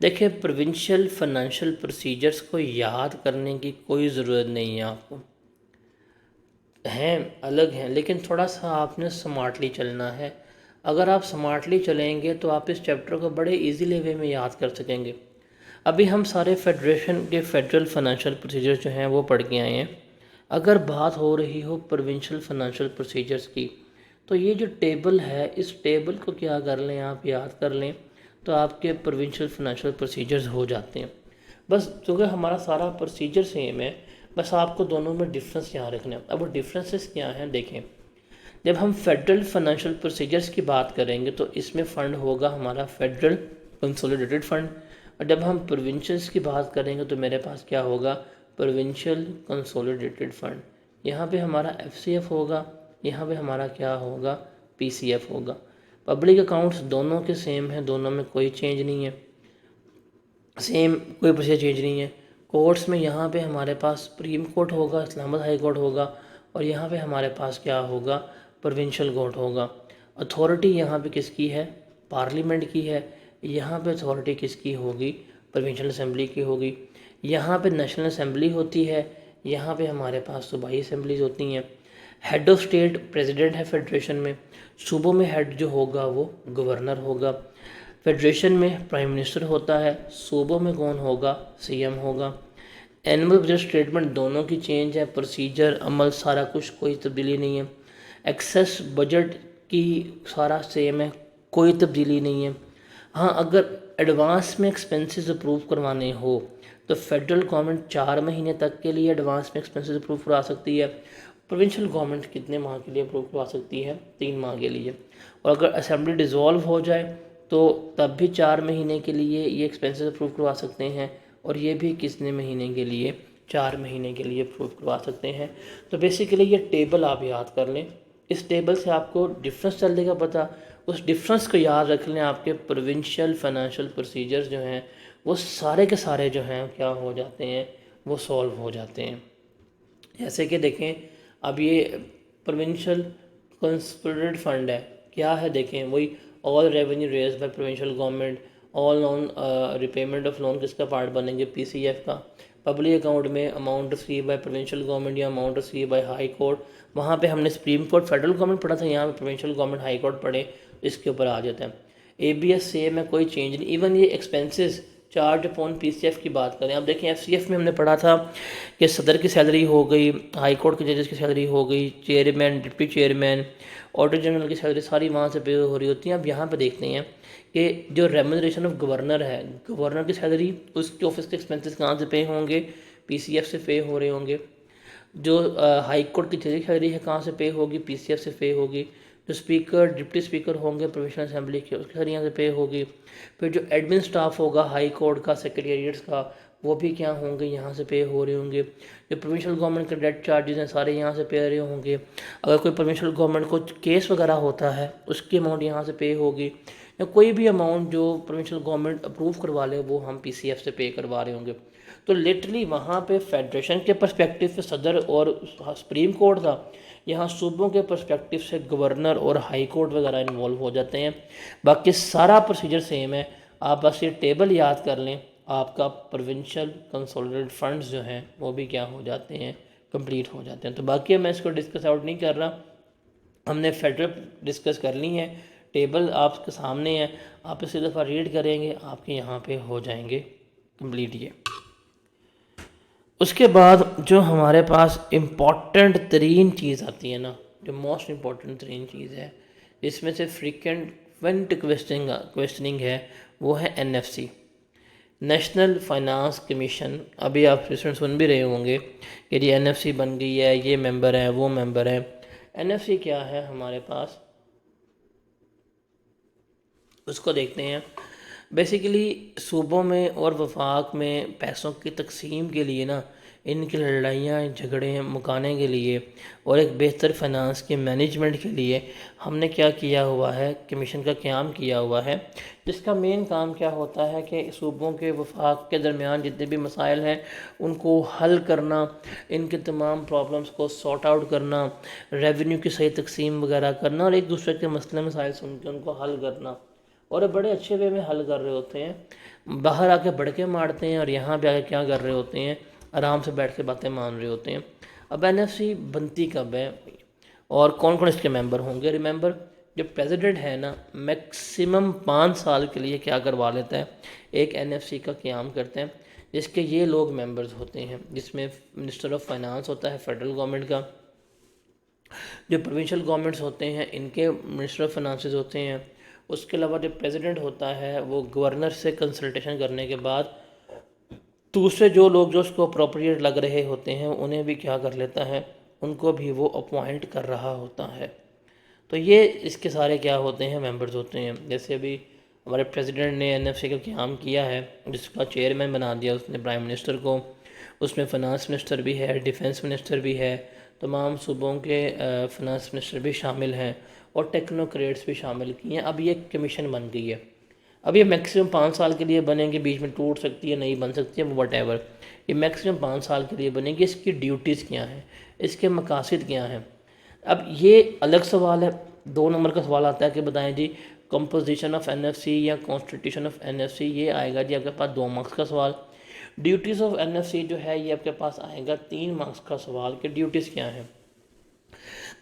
देखिए, प्रोविंशियल फाइनेंशियल प्रोसीजर्स को याद करने की कोई ज़रूरत नहीं है आपको, हैं अलग हैं, लेकिन थोड़ा सा आपने स्मार्टली चलना है। अगर आप स्मार्टली चलेंगे तो आप इस चैप्टर को बड़े इजीली वे में याद कर सकेंगे। अभी हम सारे फेडरेशन के फेडरल फाइनेंशियल प्रोसीजर जो हैं वो पढ़ के आए हैं। अगर बात हो रही हो प्रोविंशियल फाइनेंशियल प्रोसीजर्स की, तो ये जो टेबल है, इस टेबल को क्या कर लें, आप याद कर लें, तो आपके प्रोविंशियल फाइनेंशियल प्रोसीजर्स हो जाते हैं। बस क्योंकि हमारा सारा प्रोसीजर सेम है, बस आपको दोनों में डिफरेंस यहाँ रखना है। अब वो डिफरेंसेस क्या हैं देखें। जब हम फेडरल फाइनेंशियल प्रोसीजर्स की बात करेंगे तो इसमें फ़ंड होगा हमारा फेडरल कंसोलिडेटेड फ़ंड, और जब हम प्रोविंशियल्स की बात करेंगे तो मेरे पास क्या होगा, प्रोविंशियल कंसोलिडेटेड फ़ंड। यहाँ पे हमारा एफसीएफ होगा, यहाँ पे हमारा क्या होगा, पीसीएफ होगा। पब्लिक अकाउंट्स दोनों के सेम हैं, दोनों में कोई चेंज नहीं है, सेम कोई प्रोसीजर चेंज नहीं है। कोर्ट्स में यहाँ पे हमारे पास सुप्रीम कोर्ट होगा, इस्लामाबाद हाई कोर्ट होगा, और यहाँ पे हमारे पास क्या होगा, प्रोविंशियल कोर्ट होगा। अथॉरिटी यहाँ पे किसकी है, पार्लियामेंट की है। यहाँ पे अथॉरिटी किसकी होगी, प्रोविंशियल असेंबली की होगी। यहाँ पे नेशनल असेंबली होती है, यहाँ पे हमारे पास सूबाई असेंबलीज होती हैं। हेड ऑफ स्टेट प्रेसिडेंट है फेडरेशन में। सूबों में हेड जो होगा वो गवर्नर होगा। फेडरेशन में प्राइम मिनिस्टर होता है, सूबों में कौन होगा, सीएम होगा। एनुअल बजट स्टेटमेंट दोनों की चेंज है, प्रोसीजर अमल सारा कुछ कोई तब्दीली नहीं है। एक्सेस बजट की सारा सेम है, कोई तब्दीली नहीं है। हाँ, अगर एडवांस में एक्सपेंसेस अप्रूव करवाने हो तो फेडरल गवर्नमेंट 4 महीने तक के लिए एडवांस में एक्सपेंसेस अप्रूव करवा सकती है। प्रोविंशियल गवर्नमेंट कितने माह के लिए अप्रूव करवा सकती है, 3 माह के लिए। और अगर असेंबली डिज़ोल्व हो जाए तो तब भी 4 महीने के लिए ये एक्सपेंसेस अप्रूव करवा सकते हैं, और ये भी कितने महीने के लिए, 4 महीने के लिए अप्रूव करवा सकते हैं। तो बेसिकली ये टेबल आप याद कर लें, इस टेबल से आपको डिफरेंस चल देगा पता। उस डिफरेंस को याद रख लें, आपके प्रोविंशियल फाइनेंशियल प्रोसीजर्स जो हैं वो सारे के सारे जो हैं क्या हो जाते हैं, वो सॉल्व हो जाते हैं। जैसे कि देखें, अब ये प्रोविंशियल कंसोलिडेटेड फंड है, क्या है देखें, वही all revenue raise by provincial government, all loan repayment of loan किसका पार्ट बनेंगे, पीसीएफ का। पब्लिक अकाउंट में amount receive by provincial government या amount receive by high court, वहाँ पे हमने सुप्रीम कोर्ट फेडरल गवर्नमेंट पढ़ा था, यहाँ पे प्रोविंशियल गवर्नमेंट हाई कोर्ट पढ़े, इसके ऊपर आ जाता है। एबीएस सेम है, कोई चेंज नहीं। इवन ये एक्सपेंसेस चार्ज अपॉन पीसीएफ की बात करें, अब देखें एफसीएफ में हमने पढ़ा था कि सदर की सैलरी हो गई, हाई कोर्ट के जजेस की सैलरी हो गई, chairman, deputy chairman, auditor general की सैलरी सारी वहाँ से पे हो रही होती हैं। अब यहाँ पे देखते हैं कि जो रेम्यूनरेशन ऑफ गवर्नर है, गवर्नर की सैलरी, उसके ऑफिस के एक्सपेंसेस कहाँ से पे होंगे, पीसीएफ से पे हो रहे होंगे। जो हाई कोर्ट की जज की सैलरी है कहाँ से पे होगी, पीसीएफ से पे होगी। जो स्पीकर, डिप्टी स्पीकर होंगे प्रोविंशियल असेंबली के, उसकी सैलरी यहाँ से पे होगी। फिर जो एडमिन स्टाफ होगा हाई कोर्ट का, सेक्रेटेरिएट्स का, वो भी क्या होंगे, यहाँ से पे हो रहे होंगे। जो प्रोविंशियल गवर्नमेंट के डेट चार्जेस हैं सारे यहाँ से पे रहे होंगे। अगर कोई प्रोविंशियल गवर्नमेंट को केस वगैरह होता है उसकी अमाउंट यहाँ से पे होगी, या कोई भी अमाउंट जो प्रोविंशियल गवर्नमेंट अप्रूव करवा ले वो हम पीसीएफ से पे करवा रहे होंगे। तो लिटरली वहाँ पे फेडरेशन के पर्सपेक्टिव से सदर और सुप्रीम कोर्ट था, यहाँ सूबों के पर्सपेक्टिव से गवर्नर और हाई कोर्ट वगैरह इन्वॉल्व हो जाते हैं। बाकी सारा प्रोसीजर सेम है, आप बस ये टेबल याद कर लें, आपका प्रोविंशियल कंसोलिडेटेड फंड्स जो हैं वो भी क्या हो जाते हैं, कंप्लीट हो जाते हैं। तो बाकी मैं इसको डिस्कस आउट नहीं कर रहा, हमने फेडरल डिस्कस कर ली है। टेबल आपके सामने है, आप इसे दफ़ा रीड करेंगे, आपके यहाँ पे हो जाएंगे कंप्लीट ये। उसके बाद जो हमारे पास इम्पॉर्टेंट तरीन चीज़ आती है ना, जो मोस्ट इम्पॉर्टेंट तरीन चीज़ है, इसमें से फ्रीक्वेंट क्वेश्चनिंग है, वो है एनएफसी, नेशनल फाइनेंस कमीशन। अभी आप स्टूडेंट सुन भी रहे होंगे कि ये एनएफसी बन गई है, ये मेंबर है, वो मेंबर है। एनएफसी क्या है हमारे पास, उसको देखते हैं। बेसिकली सूबों में और वफाक में पैसों की तकसीम के लिए ना इनकी लड़ाइयाँ झगड़े मुकाने के लिए और एक बेहतर फाइनेंस के मैनेजमेंट के लिए हमने क्या किया हुआ है, कमीशन का क़याम किया हुआ है, जिसका मेन काम क्या होता है कि सूबों के वफाक के दरमियान जितने भी मसाइल हैं उनको हल करना, इनके तमाम प्रॉब्लम्स को सॉर्ट आउट करना, रेवेन्यू की सही तकसीम वगैरह करना और एक दूसरे के मसले मसाइल सुन के उनको हल करना। और ये बड़े अच्छे वे में हल कर रहे होते हैं, बाहर आके बड़के मारते हैं और यहाँ पे आके क्या कर रहे होते हैं, आराम से बैठ के बातें मान रहे होते हैं। अब एनएफसी बनती कब है और कौन कौन इसके मेंबर होंगे? रिमेंबर, जो प्रेसिडेंट है ना, मैक्सिमम 5 साल के लिए क्या करवा लेता है, एक एनएफसी का क़याम करते हैं, जिसके ये लोग मेंबर्स होते हैं, जिसमें मिनिस्टर ऑफ फाइनेंस होता है फेडरल गवर्नमेंट का, जो प्रोविंशियल गवर्नमेंट्स होते हैं इनके मिनिस्टर ऑफ फाइनेंसेस होते हैं, उसके अलावा जो प्रेसिडेंट होता है वो गवर्नर से कंसल्टेशन करने के बाद दूसरे जो लोग जो उसको अप्रोप्रिएट लग रहे होते हैं उन्हें भी क्या कर लेता है, उनको भी वो अपॉइंट कर रहा होता है। तो ये इसके सारे क्या होते हैं, मेंबर्स होते हैं। जैसे अभी हमारे प्रेसिडेंट ने एनएफसी का क़याम किया है, जिसका चेयरमैन बना दिया उसने प्राइम मिनिस्टर को, उसमें फ़ाइनेंस मिनिस्टर भी है, डिफेंस मिनिस्टर भी है, तमाम सूबों के फाइनेंस मिनिस्टर भी शामिल हैं और टेक्नोक्रेट्स भी शामिल किए हैं। अब ये कमीशन बन गई है, अब ये मैक्सिमम 5 साल के लिए बनेंगे, बीच में टूट सकती है, नहीं बन सकती है, वो वट, ये मैक्सिमम 5 साल के लिए बनेगी। इसकी ड्यूटीज़ क्या हैं, इसके मकासद क्या हैं? अब ये अलग सवाल है। 2 नंबर का सवाल आता है कि बताएं जी कंपोजिशन ऑफ एनएफसी या कॉन्स्टिट्यूशन ऑफ एनएफसी, ये आएगा जी आपके पास 2 मार्क्स का सवाल। ड्यूटीज़ ऑफ एनएफसी जो है ये आपके पास आएगा 3 मार्क्स का सवाल कि ड्यूटीज़ क्या हैं।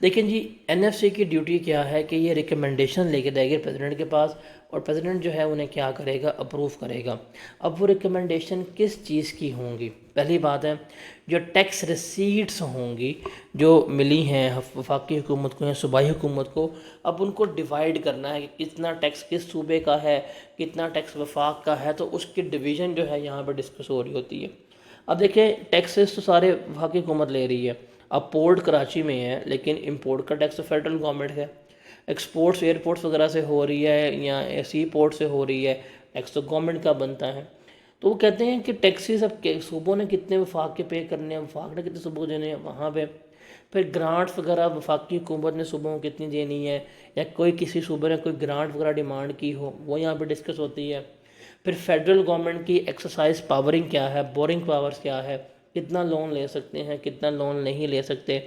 देखिए जी, एनएफसी की ड्यूटी क्या है कि ये रिकमेंडेशन लेके जाएगी प्रेसिडेंट के पास और प्रेसिडेंट जो है उन्हें क्या करेगा, अप्रूव करेगा। अब वो रिकमेंडेशन किस चीज़ की होंगी? पहली बात है जो टैक्स रिसीट्स होंगी जो मिली हैं वफाकी हुकूमत को या सूबाई हुकूमत को, अब उनको डिवाइड करना है कि कितना टैक्स किस सूबे का है, कितना टैक्स वफाक का है, तो उसकी डिवीज़न जो है यहाँ पर डिस्कस हो रही होती है। अब देखिए टैक्सेस तो सारे वफाकी हुकूमत ले रही है। अब पोर्ट कराची में है लेकिन इंपोर्ट का टैक्स तो फेडरल गवर्नमेंट है, एक्सपोर्ट्स एयरपोर्ट्स वगैरह से हो रही है या सी पोर्ट से हो रही है, टैक्स तो गवर्नमेंट का बनता है। तो वो कहते हैं कि टैक्सेस अब सूबों ने कितने वफाक के पे करने हैं, वफाक ने कितने सूबों को देने हैं वहाँ पे। फिर ग्रांट्स वगैरह वफाकी हुकूमत ने सूबों को कितनी देनी है, या कोई किसी सूबे ने कोई ग्रांट वगैरह डिमांड की हो, वो यहाँ पे डिस्कस होती है। फिर फेडरल गवर्नमेंट की एक्सरसाइज पावरिंग क्या है, बोरिंग पावर्स क्या है, कितना लोन ले सकते हैं, कितना लोन नहीं ले सकते,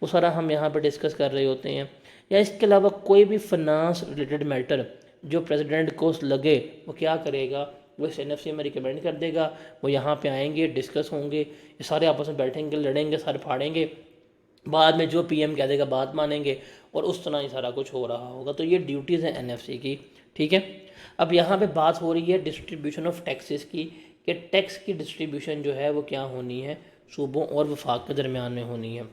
वो सारा हम यहाँ पर डिस्कस कर रहे होते हैं। या इसके अलावा कोई भी फाइनेंस रिलेटेड मैटर जो प्रेसिडेंट को लगे वो क्या करेगा, वो इस एनएफसी में रिकमेंड कर देगा, वो यहाँ पे आएंगे, डिस्कस होंगे, ये सारे आपस में बैठेंगे, लड़ेंगे, सारे फाड़ेंगे, बाद में जो पीएम कह देगा बात मानेंगे और उस तरह ही सारा कुछ हो रहा होगा। तो ये ड्यूटीज़ हैं एनएफसी की, ठीक है। अब यहाँ पे बात हो रही है डिस्ट्रीब्यूशन ऑफ टैक्सेस की, कि टैक्स की डिस्ट्रीब्यूशन जो है वो क्या होनी है, सूबों और वफाक के दरमियान में होनी है।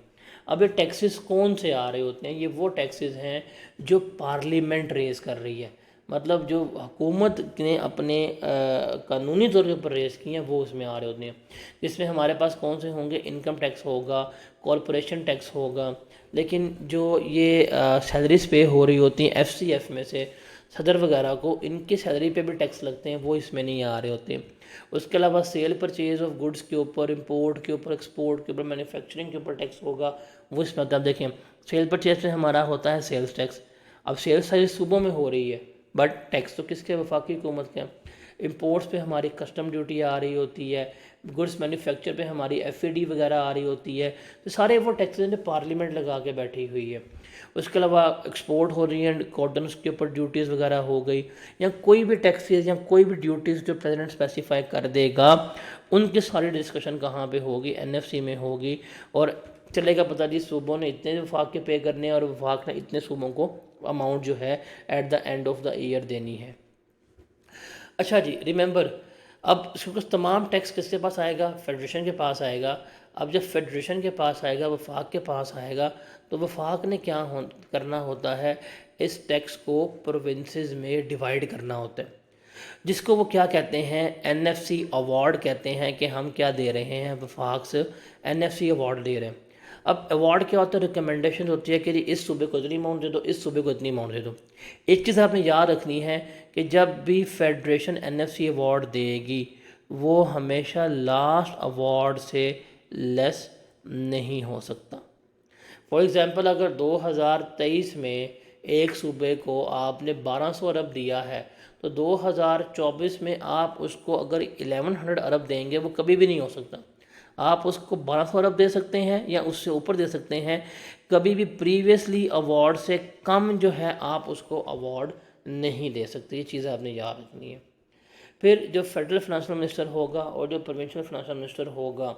अब ये टैक्सेस कौन से आ रहे होते हैं, ये वो टैक्सेस हैं जो पार्लियामेंट रेज़ कर रही है, मतलब जो हुकूमत ने अपने कानूनी तौर के ऊपर रेज़ किए हैं वो उसमें आ रहे होते हैं। जिसमें हमारे पास कौन से होंगे, इनकम टैक्स होगा, कॉरपोरेशन टैक्स होगा, लेकिन जो ये सैलरीज पे हो रही होती हैं एफसीएफ में से सदर वगैरह को, इनकी सैलरी पे भी टैक्स लगते हैं, वो इसमें नहीं आ रहे होते। उसके अलावा सेल परचेज ऑफ गुड्स के ऊपर, इंपोर्ट के ऊपर, एक्सपोर्ट के ऊपर, मैन्युफैक्चरिंग के ऊपर टैक्स होगा, वो इसमें होता है। अब देखें सेल परचेज में हमारा होता है सेल्स टैक्स, अब सेल्स सारी सूबों में हो रही है बट टैक्स तो किसके, वफाकी हुकूमत के। इंपोर्ट्स पे हमारी कस्टम ड्यूटी आ रही होती है, गुड्स मैन्युफैक्चर पे हमारी एफईडी वगैरह आ रही होती है, तो सारे वो टैक्सेस ने पार्लियामेंट लगा के बैठी हुई है। उसके अलावा एक्सपोर्ट हो रही है कॉटन के ऊपर ड्यूटीज़ वगैरह हो गई, या कोई भी टैक्सेस या कोई भी ड्यूटीज़ जो प्रेसिडेंट स्पेसिफाई कर देगा, उनकी सारी डिस्कशन कहाँ पे होगी, एनएफसी में होगी। और चलेगा पता जी सूबों ने इतने वफाक के पे करने हैं और वफाक ने इतने सूबों को अमाउंट जो है at the end of the year देनी है। अच्छा जी, रिमेंबर, अब इसको तमाम टैक्स किसके पास आएगा, फेडरेशन के पास आएगा। अब जब फेडरेशन के पास आएगा, वफाक के पास आएगा, तो वफाक ने क्या करना होता है, इस टैक्स को प्रोविंसेस में डिवाइड करना होता है, जिसको वो क्या कहते हैं, एनएफसी अवार्ड कहते हैं, कि हम क्या दे रहे हैं, वफाक से एनएफसी अवार्ड दे रहे हैं। अब अवार्ड क्या होता है, रिकमेंडेशन होती है कि जी इस सूबे को इतनी अमाउंट दे दो, इस सूबे को इतनी अमाउंट दे दो। एक चीज़ आपने याद रखनी है कि जब भी फेडरेशन एनएफसी अवार्ड देगी वो हमेशा लास्ट अवार्ड से लेस नहीं हो सकता। फॉर एग्ज़ाम्पल अगर 2023 में एक सूबे को आपने 1200 अरब दिया है तो 2024 में आप उसको अगर 1100 अरब देंगे वो कभी भी नहीं हो सकता। आप उसको 1200 अरब दे सकते हैं या उससे ऊपर दे सकते हैं, कभी भी प्रीवियसली अवार्ड से कम जो है आप उसको अवार्ड नहीं दे सकते। ये चीज़ आपने याद रखनी है। फिर जो फेडरल फाइनेंशियल मिनिस्टर होगा और जो प्रोविंशियल फाइनेंशियल मिनिस्टर होगा,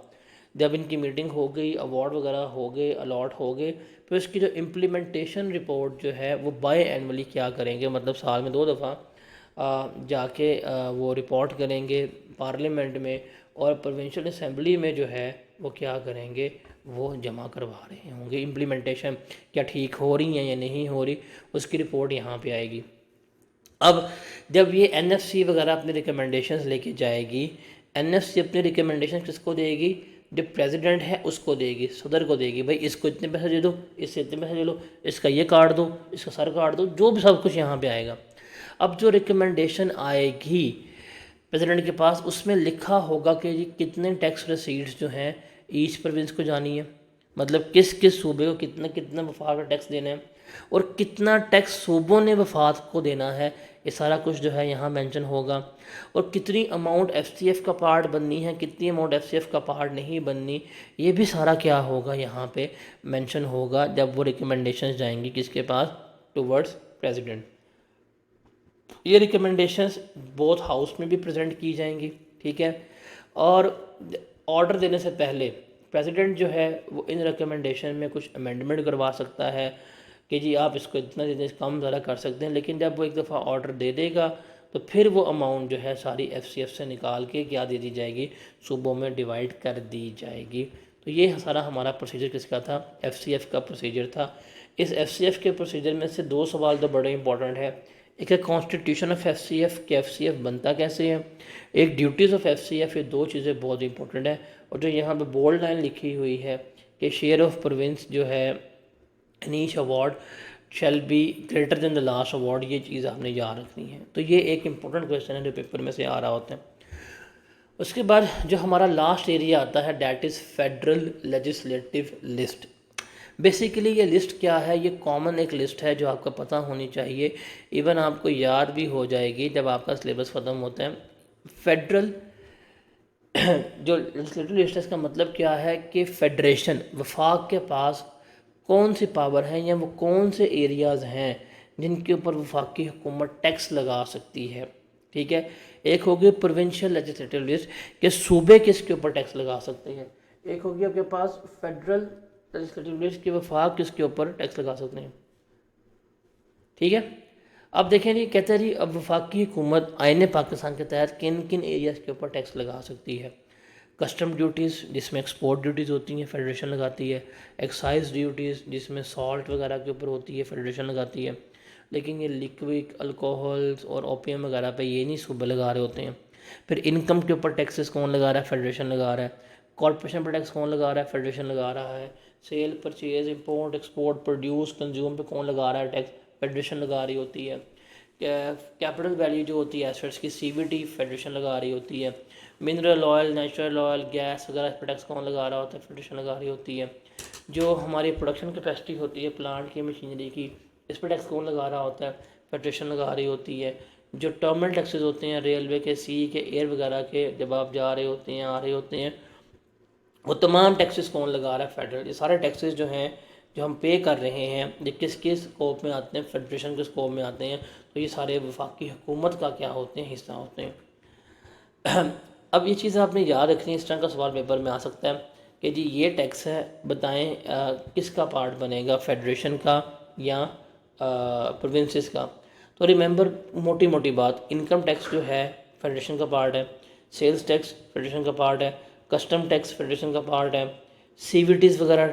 जब इनकी मीटिंग हो गई, अवार्ड वगैरह हो गए, अलॉट हो गए, फिर उसकी जो इम्प्लीमेंटेशन रिपोर्ट जो है वो बाय एनुअली क्या करेंगे, मतलब साल में 2 दफ़ा जाके वो रिपोर्ट करेंगे पार्लियामेंट में, और प्रोविंशियल असेंबली में जो है वो क्या करेंगे, वो जमा करवा रहे होंगे। इम्प्लीमेंटेशन क्या ठीक हो रही है या नहीं हो रही, उसकी रिपोर्ट यहाँ पे आएगी। अब जब ये एनएफसी वगैरह अपनी रिकमेंडेशंस लेके जाएगी, एनएफसी अपनी रिकमेंडेशन किसको देगी, जो प्रेसिडेंट है उसको देगी, सदर को देगी, भाई इसको इतने पैसे दे दो, इससे इतने पैसे दे लो, इसका ये काट दो, इसका सर काट दो, जो भी सब कुछ यहाँ पे आएगा। अब जो रिकमेंडेशन आएगी प्रेसिडेंट के पास, उसमें लिखा होगा कि जी कितने टैक्स रिसीट्स जो हैं ईच प्रोविंस को जानी है, मतलब किस किस सूबे को कितना कितना वफाक का टैक्स देना है और कितना टैक्स सूबों ने वफाक को देना है, ये सारा कुछ जो है यहाँ मेंशन होगा। और कितनी अमाउंट एफसीएफ का पार्ट बननी है, कितनी अमाउंट एफसीएफ का पार्ट नहीं बननी, ये भी सारा क्या होगा यहाँ पे मेंशन होगा जब वो रिकमेंडेशंस जाएंगी किसके पास, टुवर्ड्स प्रेसिडेंट। ये रिकमेंडेशंस बोथ हाउस में भी प्रेजेंट की जाएंगी, ठीक है। और ऑर्डर देने से पहले प्रेसिडेंट जो है वो इन रिकमेंडेशन में कुछ अमेंडमेंट करवा सकता है कि जी आप इसको इतना दे दें, कम ज़्यादा कर सकते हैं, लेकिन जब वो एक दफ़ा ऑर्डर दे देगा तो फिर वो अमाउंट जो है सारी एफसीएफ से निकाल के क्या दे दी जाएगी, सूबों में डिवाइड कर दी जाएगी। तो ये सारा हमारा प्रोसीजर किसका था, एफसीएफ का प्रोसीजर था। इस एफसीएफ के प्रोसीजर में से 2 सवाल तो बड़े इंपॉर्टेंट है। एक है कॉन्स्टिट्यूशन ऑफ एफसीएफ कि एफसीएफ बनता कैसे है, एक ड्यूटीज़ ऑफ एफसीएफ। ये 2 चीज़ें बहुत इंपॉर्टेंट है। और जो यहाँ पे बोल्ड लाइन लिखी हुई है कि शेयर ऑफ प्रोविंस जो है in each award shall be greater than the last award, ये चीज़ आपने याद रखनी है। तो ये एक इंपॉर्टेंट क्वेश्चन है जो पेपर में से आ रहा होता है। उसके बाद जो हमारा लास्ट एरिया आता है that is federal legislative list. Basically ये लिस्ट क्या है, ये कॉमन एक लिस्ट है जो आपको पता होनी चाहिए, इवन आपको याद भी हो जाएगी जब आपका सिलेबस ख़त्म होता है। फेडरल जो लेजिस्लेटिव लिस्ट है इसका मतलब क्या है कि फेडरेशन वफाक के पास कौन सी पावर है या वो कौन से एरियाज़ हैं जिनके ऊपर वफाकी हुकूमत टैक्स लगा सकती है, ठीक है। एक होगी प्रोविंशियल लेजिस्लेटिव लिस्ट कि सूबे किसके ऊपर टैक्स लगा सकते हैं, एक होगी आपके पास फेडरल लेजिस्लेटिव लिस्ट की वफाक किसके ऊपर टैक्स लगा सकते हैं, ठीक है। अब देखें जी, कहते हैं जी अब वफाकी हुकूमत आईन पाकिस्तान के तहत किन किन एरियाज़ के ऊपर टैक्स लगा सकती है। कस्टम ड्यूटीज़ जिसमें एक्सपोर्ट ड्यूटीज़ होती हैं फेडरेशन लगाती है, एक्साइज ड्यूटीज़ जिसमें सॉल्ट वगैरह के ऊपर होती है फेडरेशन लगाती है, लेकिन ये लिक्विड अल्कोहल्स और ओपीएम वगैरह पे ये नहीं सूबे लगा रहे होते हैं। फिर इनकम के ऊपर टैक्सेस कौन लगा रहा है, फेडरेशन लगा रहा है। कॉर्पोरेशन पर टैक्स कौन लगा रहा है, फेडरेशन लगा रहा है। Cell purchase import export produce consume पे कौन लगा रहा है टैक्स, फेडरेशन लगा रही होती है। कैपिटल वैल्यू जो होती है एसेट्स की सीवीटी फेडरेशन लगा रही होती है। Mineral oil natural oil gas वगैरह इस पर टैक्स कौन लगा रहा होता है, फेडरेशन लगा रही होती है। जो हमारी प्रोडक्शन कैपेसिटी होती है प्लांट की मशीनरी की, इस पर टैक्स कौन लगा रहा होता है, फेडरेशन लगा रही होती है। जो टर्मिनल टैक्सेस होते हैं रेलवे के, सी के, एयर वगैरह के, जब आप जा रहे होते हैं आ रहे होते हैं, वो तमाम टैक्सेस कौन लगा रहा है, फेडरल। ये सारे टैक्सेस जो हैं जो हम पे कर रहे हैं ये किस किस स्कोप में आते हैं, फेडरेशन के स्कोप में आते हैं। तो ये सारे वफाकी हुकूमत का क्या होते हैं, हिस्सा होते हैं। अब ये चीज़ आपने याद रखनी है, इस तरह का सवाल पेपर में आ सकता है कि जी ये टैक्स है, बताएं किसका पार्ट बनेगा, फेडरेशन का या प्रोविंसेस का। तो रिमेंबर मोटी मोटी बात, इनकम टैक्स जो है फेडरेशन का पार्ट है, सेल्स टैक्स फेडरेशन का पार्ट है, कस्टम टैक्स फेडरेशन का पार्ट है, सीवीटीज़ वगैरह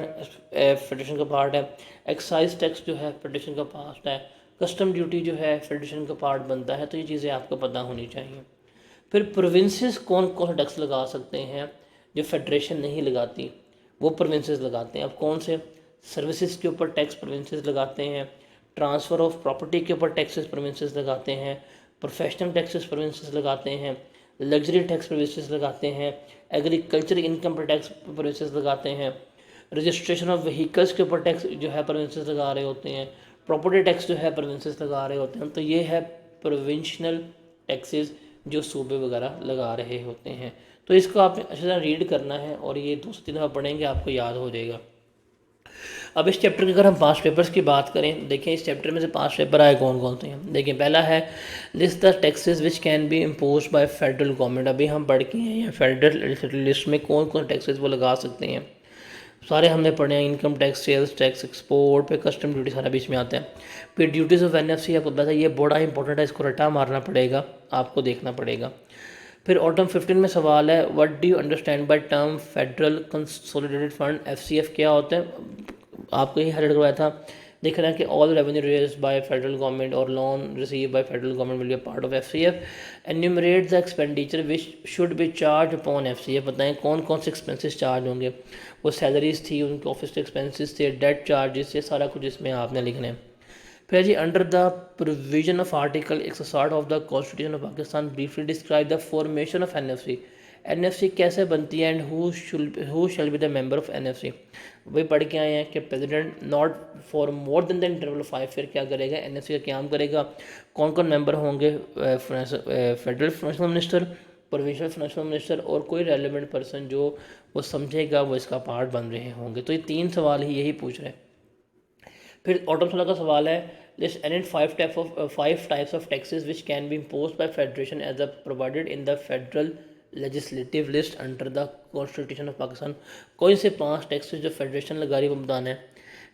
फेडरेशन का पार्ट है, एक्साइज टैक्स जो है फेडरेशन का पार्ट है, कस्टम ड्यूटी जो है फेडरेशन का पार्ट बनता है। तो ये चीज़ें आपको पता होनी चाहिए। फिर प्रोविंसेस कौन कौन सा टैक्स लगा सकते हैं जो फेडरेशन नहीं लगाती, वो प्रोविंसेस लगाते हैं। अब कौन से, सर्विसेज के ऊपर टैक्स प्रोविंसेस लगाते हैं, ट्रांसफ़र ऑफ प्रॉपर्टी के ऊपर टैक्सेस प्रोविंसेस लगाते हैं, प्रोफेशनल टैक्सेस प्रोविंसेस लगाते हैं, लग्जरी टैक्स प्रोविजंस लगाते हैं, एग्रीकल्चर इनकम पर टैक्स प्रोविजंस लगाते हैं, रजिस्ट्रेशन ऑफ व्हीकल्स के ऊपर टैक्स जो है प्रोविंसेस लगा रहे होते हैं, प्रॉपर्टी टैक्स जो है प्रोविंसेस लगा रहे होते हैं। तो ये है प्रोविंशनल टैक्सेस जो सूबे वगैरह लगा रहे होते हैं। तो इसको आपने अच्छी तरह रीड करना है और ये 2 से 3 दफ़ा पढ़ेंगे आपको याद हो जाएगा। अब इस चैप्टर के अगर हम 5 पेपर्स की बात करें, देखें इस चैप्टर में से 5 पेपर आए कौन कौन से हैं। देखिए पहला है list the taxes which can be impose by federal government. अभी हम पढ़ के हैं फेडरल लिस्ट में कौन कौन टैक्सेस वो लगा सकते हैं, सारे हमने पढ़े हैं। Income tax, sales tax, export पे कस्टम ड्यूटी सारा बीच में आता है। फिर ड्यूटीज़ ऑफ एनएफसी आपको पता है ये बड़ा इंपॉर्टेंट है, इसको रटा मारना पड़ेगा, आपको देखना पड़ेगा। फिर ऑटम 15 में सवाल है what do you understand by term federal consolidated fund, FCF क्या होता है। आपको ये हाईलाइट करवाया था, देख रहे हैं कि all revenue raised by federal government और loan receive by federal government will be a part of FCF. Enumerate the expenditure which should be charge upon FCF. बताएं कौन कौन से एक्सपेंसेस चार्ज होंगे, वो सैलरीज थी, उनके ऑफिस के एक्सपेंसेस थे, डेट चार्जेस, ये सारा कुछ इसमें आपने लिखना है। फिर जी under the provision of article 160 of the constitution of Pakistan briefly describe the formation of NFC. NFC कैसे बनती है and who shall be the member of NFC. वही पढ़ के आए हैं कि president not for more than the interval 5 फिर क्या करेगा, एनएफसी का क्याम करेगा, कौन कौन मेंबर होंगे, federal financial minister, provincial financial minister और कोई रेलिवेंट पर्सन जो वो समझेगा वो इसका पार्ट बन रहे होंगे। तो ये 3 सवाल ही यही पूछ रहे हैं। फिर ऑटम 16 का सवाल है list any 5 types of taxes which can be impose by federation as a provided in the federal legislative list under the constitution of Pakistan. कौन से 5 टैक्सेस जो फेडरेशन लगा रही है वो बताना है।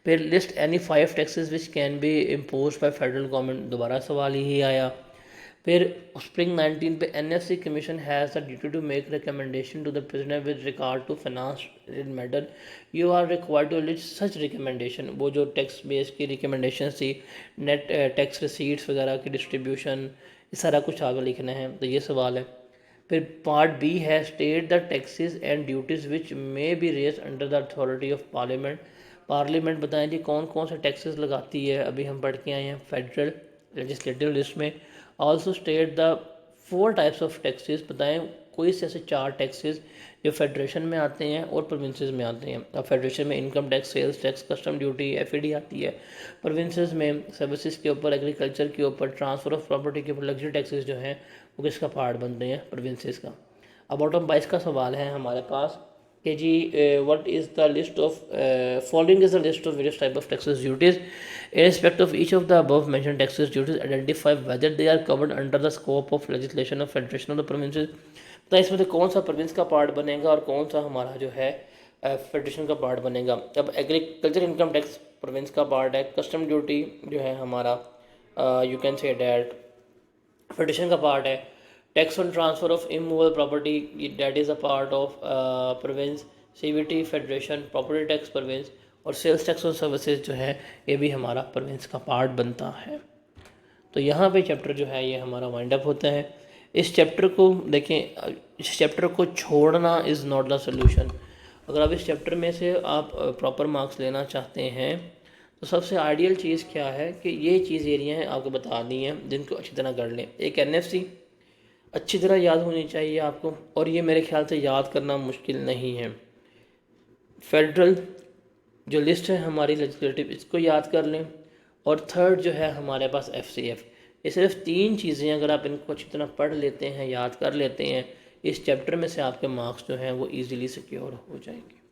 फिर list any 5 taxes which can be impose by federal government, दोबारा सवाल यही आया। फिर स्प्रिंग 19 पे NFC commission has the duty to make recommendation to the president with regard to finance matter, you are required to list such recommendation. वो जो tax base की recommendation थी, नेट टैक्स रिसीट्स वगैरह की डिस्ट्रीब्यूशन, ये सारा कुछ आगे लिखना है। तो ये सवाल है। फिर पार्ट बी है state the taxes and duties which may be raise under the authority of parliament. Parliament बताएं जी कौन कौन से टैक्सेस लगाती है, अभी हम पढ़ के आए हैं फेडरल लेजिस्लेटिव लिस्ट में। Also state the 4 types of taxes, बताएं कोई से ऐसे 4 टैक्सेस जो फेडरेशन में आते हैं और प्रोविंसेस में आते हैं। अब फेडरेशन में income tax, sales tax, custom duty, FED आती है। प्रोविंसेस में सर्विसेज के ऊपर, एग्रीकल्चर के ऊपर, ट्रांसफ़र ऑफ प्रॉपर्टी के ऊपर लग्जरी टैक्सेस जो हैं वो किसका पार्ट बनते हैं, प्रोविंसेस का। अब बॉटम 22 का सवाल है हमारे पास कि जी what is the list of following is the list of various type of taxes duties in respect of each of the above mentioned taxes duties identify whether they are covered under the scope of legislation of federation of the provinces। तो इसमें से कौन सा province का part बनेगा और कौन सा हमारा जो है फेडरेशन का पार्ट बनेगा। अब एग्रीकल्चर इनकम टैक्स प्रोविंस का पार्ट है, कस्टम ड्यूटी जो है हमारा you can say that federation का पार्ट है, tax on transfer of immovable property that is a part of province, CVT federation, property tax province और सेल्स टैक्स और services जो है ये भी हमारा प्रोविंस का पार्ट बनता है। तो यहाँ पे चैप्टर जो है ये हमारा वाइंड अप होता है। इस चैप्टर को देखें, इस चैप्टर को छोड़ना इज़ नॉट द सोल्यूशन। अगर आप इस चैप्टर में से आप प्रॉपर मार्क्स लेना चाहते हैं तो सबसे आइडियल चीज़ क्या है कि ये चीज़ एरिया हैं आपको बता दी हैं जिनको अच्छी तरह कर लें। एक एनएफसी अच्छी तरह याद होनी चाहिए आपको और ये मेरे ख्याल से याद करना मुश्किल नहीं है। फेडरल जो लिस्ट है हमारी लेजिस्लेटिव इसको याद कर लें और थर्ड जो है हमारे पास एफसीएफ। ये सिर्फ 3 चीज़ें अगर आप इनको अच्छी तरह पढ़ लेते हैं, याद कर लेते हैं, इस चैप्टर में से आपके मार्क्स जो हैं वो इजीली सिक्योर हो जाएंगे।